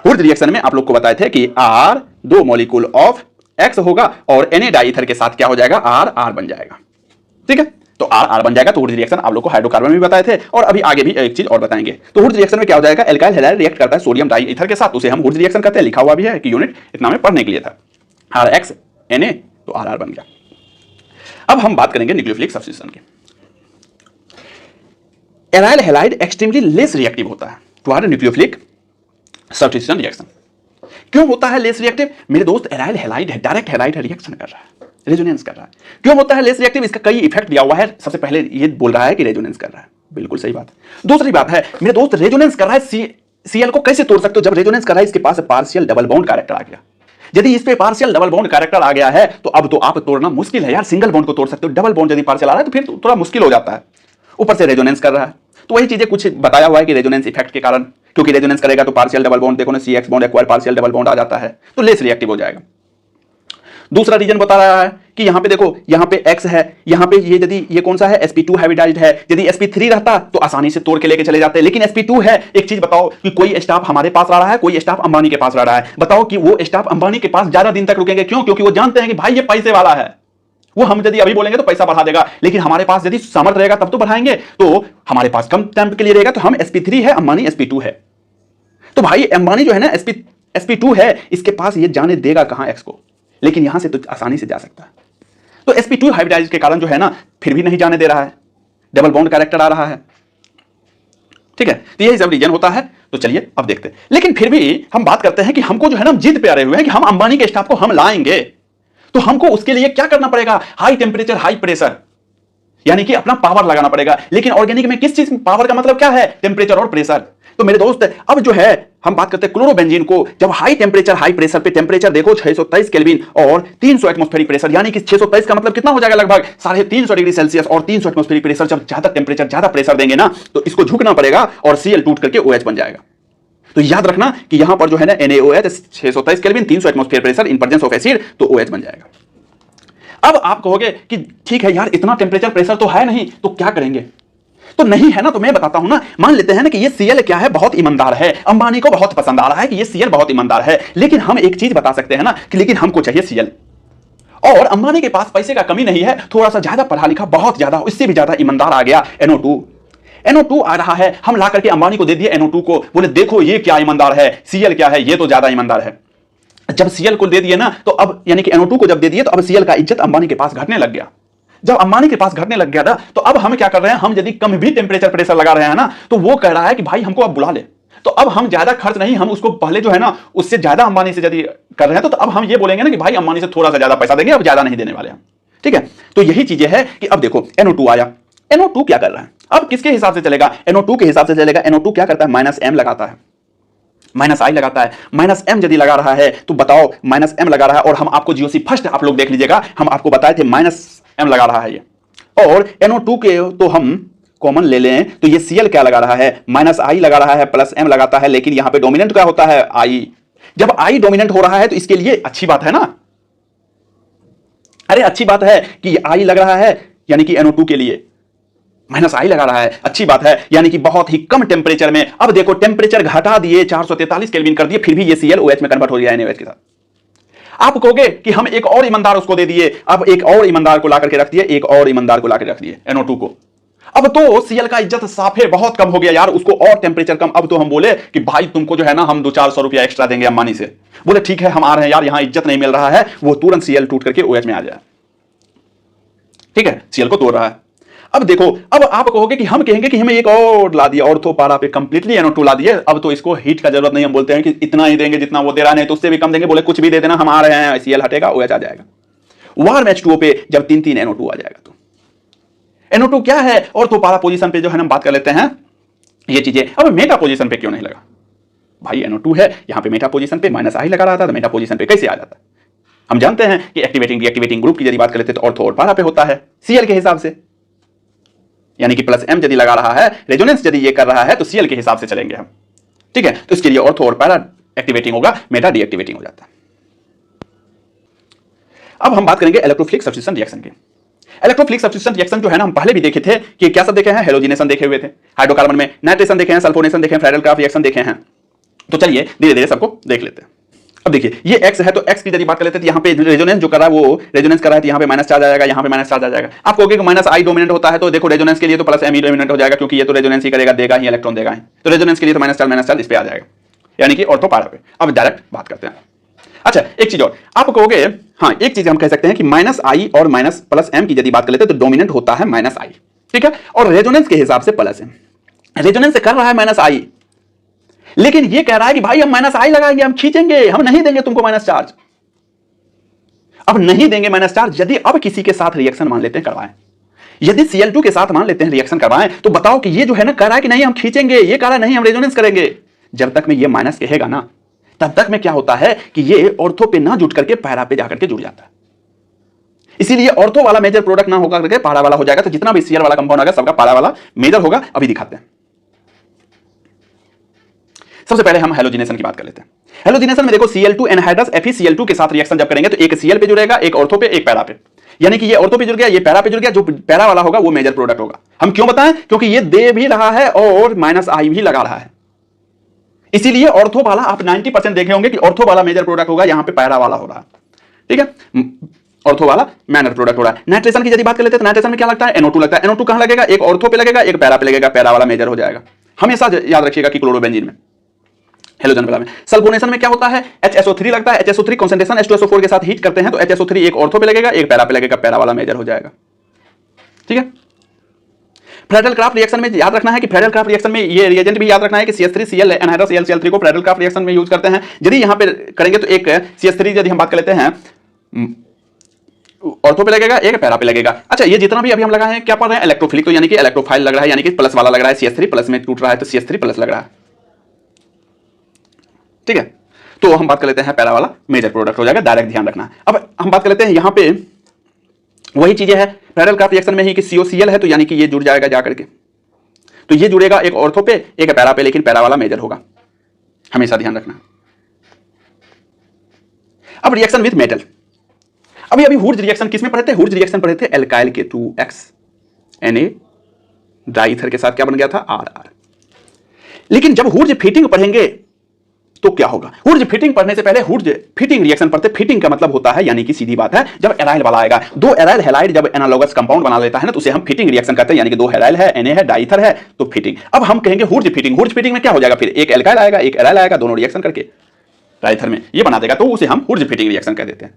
हुर्ज रिएक्शन में आप लोग को बताए थे कि R दो मॉलिक्यूल ऑफ X होगा और Na डाईथर के साथ क्या हो जाएगा, R बन जाएगा। ठीक है, तो R बन जाएगा। तो हुर्ज रिएक्शन आप लोग को हाइड्रोकार्बन में भी बताए थे और अभी आगे भी एक चीज और बताएंगे। तो हुर्ज रिएक्शन में क्या हो जाएगा, एल्काइल हैलाइड रिएक्ट करता है सोडियम डाईथर के साथ, उसे हम हुर्ज रिएक्शन कहते हैं। लिखा हुआ भी है कि यूनिट इतना में पढ़ने के लिए था, RX Na तो R बन गया। अब हम बात करेंगे न्यूक्लियोफिलिक सब्स्टिट्यूशन की। Aryl halide extremely less reactive होता है to our nucleophilic substitution reaction. क्यों होता है लेस रिएक्टिव मेरे दोस्त, एराइल हैलाइड है, डायरेक्ट हैलाइड है, रिएक्शन कर रहा है, रेजोनेंस कर रहा है। क्यों होता है लेस रिएक्टिव, इसका कई इफेक्ट दिया हुआ है। सबसे पहले ये बोल रहा है कि रेजोनेंस कर रहा है, बिल्कुल सही बात। दूसरी बात है मेरे दोस्त, रेजोनेंस कर रहा है, सीएल को कैसे तोड़ सकते हो, जब रेजोनेंस कर रहा है इसके पास पार्शियल डबल बॉन्ड कैरेक्टर आ गया। यदि इस पे पार्शियल डबल बॉन्ड कैरेक्टर आ गया है तो अब तो आप तोड़ना मुश्किल है यार, सिंगल बॉन्ड को तोड़ सकते हो, डबल बॉन्ड यदि पार्शियल आ रहा है तो फिर थोड़ा मुश्किल हो जाता है। ऊपर से रेजोनेंस कर रहा है, तो वही चीजें कुछ बताया हुआ है कि रेजोनेंस इफेक्ट के कारण, क्योंकि रेजोनेंस करेगा तो पार्शियल डबल बॉन्ड, देखो ना CX bond acquire partial double bond आ जाता है, तो लेस रिएक्टिव हो जाएगा। दूसरा रीजन बता रहा है कि यहां पे देखो, यहां पे X है, यहां पे ये यदि ये कौन सा है, sp2 हाइब्रिडाइज्ड है। यदि sp3 रहता तो आसानी से तोड़ के लेके चले जाते, लेकिन sp2 है। एक चीज बताओ कि कोई स्टाफ हमारे पास रह रहा है, कोई स्टाफ अंबानी के पास रह रहा है, बताओ कि वो स्टाफ अंबानी के पास ज्यादा दिन तक रुकेंगे, क्यों, क्योंकि वो जानते हैं कि भाई ये पैसे वाला है, वो हम यदि अभी बोलेंगे तो पैसा बढ़ा देगा, लेकिन हमारे पास यदि सामर्थ्य रहेगा तब तो बढ़ाएंगे। तो हमारे पास कम टाइम के लिए रहेगा, तो हम sp3 है, अंबानी sp2 है, तो भाई अंबानी जो है ना sp2 है, इसके पास ये जाने देगा कहां X को, लेकिन यहां से तो आसानी से जा सकता है। तो sp2 हाइब्रिडाइज के कारण जो है ना फिर भी नहीं जाने दे रहा है, डबल बॉन्ड कैरेक्टर आ रहा है। ठीक है, तो यही सब रीजन होता है। तो चलिए अब देखते हैं, लेकिन फिर भी हम बात करते हैं कि हमको जो है ना जिद पे अड़े हुए हैं कि हम अंबानी के स्टाफ को हम लाएंगे, तो हमको उसके लिए क्या करना पड़ेगा, हाई टेम्परेचर हाई प्रेशर, यानी कि अपना पावर लगाना पड़ेगा। लेकिन ऑर्गेनिक में किस चीज पावर का मतलब क्या है, टेम्परेचर और प्रेशर। तो मेरे दोस्त अब जो है हम बात करते हैं क्लोरोबेंजीन को, जब हाई टेम्परेचर हाई प्रेशर पे, टेम्परेचर देखो 623 केल्विन और 300 एटमॉस्फेरिक प्रेशर, यानी कि 623 का मतलब कितना हो जाएगा, लगभग 350 डिग्री सेल्सियस, और 300 एटमॉस्फेरिक प्रेशर, जब ज्यादा टेम्परेचर ज्यादा प्रेशर देंगे ना तो इसको झुकना पड़ेगा और Cl टूट करके OH बन जाएगा। तो याद रखना कि यहां पर जो है ना NaOH 623 kelvin 300 atmospheric pressure in presence of acid, तो OH बन जाएगा। अब आप कहोगे कि ठीक है यार इतना टेम्परेचर प्रेशर तो है नहीं, तो क्या करेंगे, तो नहीं है ना, तो मैं बताता हूं ना। मान लेते हैं ना कि ये Cl क्या है, बहुत ईमानदार है, अंबानी को बहुत पसंद आ रहा है कि ये Cl बहुत ईमानदार है, लेकिन हम एक चीज बता सकते हैं ना कि लेकिन हमको चाहिए Cl, और अंबानी के पास पैसे का कमी नहीं है, थोड़ा सा ज्यादा पढ़ा लिखा, बहुत ज्यादा, उससे भी ज्यादा ईमानदार आ गया NO2 आ रहा है, हम ला करके अंबानी को दे दिए NO2 को, बोले देखो ये क्या ईमानदार है, Cl क्या है, ये तो ज्यादा ईमानदार है। जब Cl को दे दिए ना तो अब यानी कि NO2 को जब दे दिए तो अब Cl का इज्जत अंबानी के पास घटने लग गया। जब अंबानी के पास घटने लग गया ना तो अब हम क्या कर रहे हैं, हम यदि कम भी टेम्परेचर प्रेशर लगा रहे हैं ना तो वो कह रहा है कि भाई हमको अब बुला ले, तो अब हम ज्यादा खर्च नहीं, हम उसको पहले जो है ना उससे ज्यादा अंबानी से यदि कर रहे हैं तो अब हम ये बोलेंगे ना कि भाई अंबानी से थोड़ा सा ज्यादा पैसा देंगे, अब ज्यादा नहीं देने वाले हम। ठीक है, तो यही चीजें है कि अब देखो NO2 आया, NO2 क्या कर रहा है, अब किसके हिसाब से चलेगा, NO2 के हिसाब से चलेगा। NO2 क्या करता है, -m लगाता है, माइनस आई लगाता है, माइनस एम यदि लगा रहा है तो बताओ माइनस एम लगा रहा है, और हम आपको जीओसी फर्स्ट आप लोग देख लीजिएगा, हम आपको बताए थे माइनस एम लगा रहा है ये, और NO2 के तो हम कॉमन ले लें तो ये Cl क्या लगा रहा है, माइनस आई लगा रहा है, प्लस एम लगाता है, लेकिन यहां पे डोमिनेंट क्या होता है, आई। जब आई डोमिनेंट हो रहा है तो इसके लिए अच्छी बात है ना, अरे अच्छी बात है कि आई लग रहा है, यानी कि NO2 के लिए माइनस आई लगा रहा है, अच्छी बात है, यानी कि बहुत ही कम टेम्परेचर में। अब देखो टेम्परेचर घटा दिए, 443 केल्विन कर दिए, फिर भी ये ClOH में कन्वर्ट हो गया NaOH के साथ। आप कहोगे कि हम एक और ईमानदार उसको दे दिए, अब एक और ईमानदार को ला करके रख दिए, एक और ईमानदार को ला करके रख दिए NO2 को, अब तो Cl का इज्जत साफे बहुत कम हो गया यार, उसको और टेम्परेचर कम। अब तो हम बोले कि भाई तुमको जो है ना हम 200-400 रुपया एक्स्ट्रा देंगे अंबानी से, बोले ठीक है हम आ रहे हैं यार, यहां इज्जत नहीं मिल रहा है, वो तुरंत Cl टूट करके OH में आ जाए, ठीक है, Cl को तोड़ रहा है। अब देखो, अब आप कहोगे कि हम कहेंगे कि हमें एक और ला दिया, ऑर्थो पारा पे कंप्लीटली NO2 ला दिए, अब तो इसको हीट का जरूरत नहीं, हम बोलते हैं कि इतना ही देंगे जितना वो दे रहा है, नहीं तो उससे भी कम देंगे, बोले कुछ भी दे देना, हम आ रहे हैं, Cl हटेगा, OH आ जाएगा। वार्म H2O पे जब 3-3 NO2 आ जाएगा तो NO2 क्या है, ऑर्थो पारा पोजीशन पे जो है हम बात कर लेते हैं ये चीजें। अब मेटा पोजीशन पे क्यों नहीं लगा भाई, NO2 है यहां पे, मेटा पोजीशन पे माइनस आई लगा रहा था, तो मेटा पोजीशन पे कैसे आ जाता? हम जानते हैं कि एक्टिवेटिंग डीएक्टिवेटिंग ग्रुप की यदि बात कर लेते तो ऑर्थो और पारा पे होता है Cl के हिसाब से, यानी कि प्लस एम यदि लगा रहा है, रेजोनेंस यदि ये कर रहा है तो Cl के हिसाब से चलेंगे हम, ठीक है। तो इसके लिए ऑर्थो और पैरा एक्टिवेटिंग होगा, मेटा डीएक्टिवेटिंग हो जाता है। अब हम बात करेंगे इलेक्ट्रोफिलिक सब्स्टिट्यूशन रिएक्शन की। इलेक्ट्रोफिलिक सब्स्टिट्यूशन रिएक्शन जो है ना, हम पहले भी देखे थे कि क्या सब देखे हैं, हेलोजिनेशन देखे हुए थे, हाइड्रोकार्बन में नाइट्रेशन देखे हैं, सल्फोनेशन देखे हैं, फ्रेडल-क्राफ्ट रिएक्शन देखे हैं। तो चलिए धीरे धीरे सबको देख लेते हैं। अब देखिए ये X है, तो X की यदि बात कर लेते हैं तो यहाँ पे रेजोनेंस जो कर रहा है वो रेजोनेंस कर रहा है, तो यहाँ पे माइनस चार्ज आ जाएगा, यहाँ पे माइनस चार्ज आ जाएगा। आप कहोगे कि माइनस आई डोमिनेंट होता है, तो देखो रेजोनेंस के लिए तो प्लस एम ही डोमिनेंट हो जाएगा, क्योंकि ये तो रेजोनेंस ही करेगा, देगा ही, इलेक्ट्रॉन देगा ही, तो रेजोनेंस के लिए तो माइनस चार्ज इस पे आ जाएगा, यानी कि ऑर्थो पारा पे। अब डायरेक्ट बात करते हैं। अच्छा एक चीज और आप कहोगे, हाँ एक चीज हम कह सकते हैं कि माइनस आई और माइनस प्लस एम की यदि बात कर लेते हैं तो डोमिनेंट होता है माइनस आई, ठीक है, और रेजोनेंस के हिसाब से प्लस एम। रेजोनेंस से कर रहा है माइनस आई, लेकिन ये कह रहा है कि भाई हम माइनस आई लगाएंगे, हम खींचेंगे, हम नहीं देंगे तुमको माइनस चार्ज। अब नहीं देंगे माइनस चार्ज, यदि अब किसी के साथ रिएक्शन मान लेते हैं करवाएं, यदि Cl2 के साथ मान लेते हैं रिएक्शन करवाएं, तो बताओ कि ये जो है ना कह रहा है कि नहीं हम खींचेंगे, ये कह रहा है नहीं हम रेजोनेंस करेंगे। जब तक में ये माइनस कहेगा ना, तब तक में क्या होता है कि ये ऑर्थो पे ना जुट करके पैरा पे जाकर के जुड़ जाता है। इसीलिए ऑर्थो वाला मेजर प्रोडक्ट ना होगा करके पारा वाला हो जाएगा, तो जितना भी Cl वाला कंपाउंड आएगा सबका पारा वाला मेजर होगा। अभी दिखाते हैं। सबसे पहले हम हेलोजिनेशन की बात कर लेते हैं। हेलोजिनेशन में देखो Cl2 एनहाइड्रस FeCl2 के साथ रिएक्शन जब करेंगे तो एक Cl पे जुड़ेगा, एक ऑर्थो पे, एक पैरा पे, यानी कि ये ऑर्थो पे जुड़ गया, ये पैरा पे जुड़ गया, जो पैरा वाला होगा वो मेजर प्रोडक्ट होगा। हम क्यों बताएं, क्योंकि ये दे भी रहा है और माइनस आई भी लगा रहा है, इसीलिए ऑर्थो वाला आप 90% देखे होंगे कि ऑर्थो वाला मेजर प्रोडक्ट होगा, यहां पे पैरा वाला हो रहा है, ठीक है, ऑर्थो वाला माइनर प्रोडक्ट हो रहा है। नाइट्रेशन की यदि बात कर लेते हैं तो नाइट्रेशन में क्या लगता है, NO2 लगता है। NO2 कहां लगेगा, एक ऑर्थो पे लगेगा, एक पैरा पे लगेगा, पैरा वाला मेजर हो जाएगा। हमेशा याद रखिएगा कि क्लोरोबेंजीन में, हेलोजन वाला में। सल्फोनेशन में क्या होता है, HSO3 लगता है, HSO3 कंसंट्रेशन H2SO4 के साथ हीट करते हैं तो HSO3 एक ऑर्थो पे लगेगा, एक पैरा पे लगेगा, पैरा वाला मेजर हो जाएगा, ठीक है। फ्रेडल-क्राफ्ट रिएक्शन में याद रखना है कि फ्रेडल-क्राफ्ट रिएक्शन में ये रिएजेंट भी याद रखना है कि CH3Cl एनहाइड्रस Cl को फ्रेडल-क्राफ्ट रिएक्शन में यूज करते हैं। यदि यहां पे करेंगे तो एक CH3 यदि हम बात कर लेते हैं ऑर्थो पे लगेगा, एक पैरा पे लगेगा। अच्छा ये जितना भी अभी हम लगाए हैं क्या पढ़ रहे हैं, इलेक्ट्रोफिलिक, तो यानी कि इलेक्ट्रोफाइल लग रहा है, यानी कि प्लस वाला लग रहा है, CH3 प्लस में टूट रहा है तो CH3 प्लस लग रहा है, ठीक है। तो हम बात कर लेते हैं पैरा वाला मेजर प्रोडक्ट हो जाएगा, डायरेक्ट ध्यान रखना। अब हम बात कर लेते हैं यहां पे वही चीजें हैं फ्रेडल-क्राफ्ट रिएक्शन में ही कि COCl है, तो यानी कि ये जुड़ जाएगा जाकर के, तो ये जुड़ेगा एक ऑर्थो पे, एक पैरा पे, लेकिन पैरा वाला मेजर होगा, हमेशा ध्यान रखना। अब रिएक्शन विद मेटल, अभी हुर्ज रिएक्शन किसमें पढ़े थे, हुर्ज रिएक्शन पढ़े थे एल्काइल के 2X Na डाई ईथर के साथ क्या बन गया था, RR। लेकिन जब हुर्ज फिटिंग पढ़ेंगे तो क्या होगा, हुर्ज फिटिंग पढ़ने से पहले हुर्ज फिटिंग रिएक्शन पढ़ते। फिटिंग का मतलब होता है, यानी कि सीधी बात है, जब एराइल वाला आएगा, दो एराइल हैलाइड जब एनालॉगस कंपाउंड बना लेता है ना, तो उसे हम फिटिंग रिएक्शन करते हैं, यानी कि दो हैलाइल है, Na है, डाईथर है, तो फिटिंग। अब हम कहेंगे हुर्ज फिटिंग, हुर्ज फिटिंग में क्या हो जाएगा, फिर एक एल्काइल आएगा, एक एराइल आएगा, दोनों रिएक्शन करके डाईथर में ये बना देगा, तो उसे हम हुर्ज फिटिंग रिएक्शन कह देते हैं,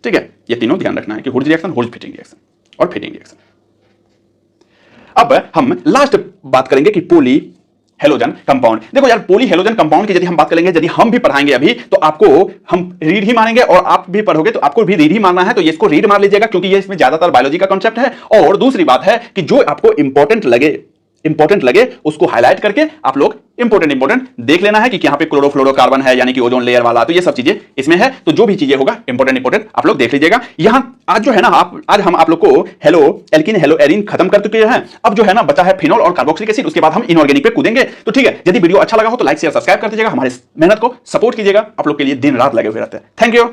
ठीक है। ये तीनों ध्यान रखना है कि हुर्ज रिएक्शन, हुर्ज फिटिंग रिएक्शन और फिटिंग रिएक्शन। अब हम लास्ट बात करेंगे कि पोली हेलोजन कंपाउंड। देखो यार पोली हेलोजन कंपाउंड की यदि हम बात करेंगे, यदि हम भी पढ़ाएंगे अभी, तो आपको हम रीड ही मारेंगे और आप भी पढ़ोगे तो आपको भी रीड ही मारना है, तो ये इसको रीड मार लीजिएगा, क्योंकि ये इसमें ज्यादातर बायोलॉजी का कॉन्सेप्ट है। और दूसरी बात है कि जो आपको इंपॉर्टेंट लगे इंपॉर्टेंट लगे उसको हाईलाइट करके आप लोग इंपॉर्टेंट देख लेना है कि यहाँ पे क्लोरोफ्लोरोकार्बन है यानी कि ओजोन लेयर वाला, तो ये सब चीजें इसमें है। तो जो भी चीजें होगा इंपॉर्टेंट आप लोग देख लीजिएगा। यहाँ आज जो है ना आज हम आप लोग को हेलो एल्किन हेलो एरिन खत्म कर चुके हैं। अब जो है ना बचा है फिनोल और कार्बोक्सिलिक एसिड, उसके बाद हम इनऑर्गेनिक पे कूदेंगे। तो ठीक है, यदि वीडियो अच्छा लगा हो तो लाइक शेयर सब्सक्राइब कर दीजिएगा, हमारे मेहनत को सपोर्ट कीजिएगा। आप लोग के लिए दिन रात लगे हुए रहते हैं। Thank you.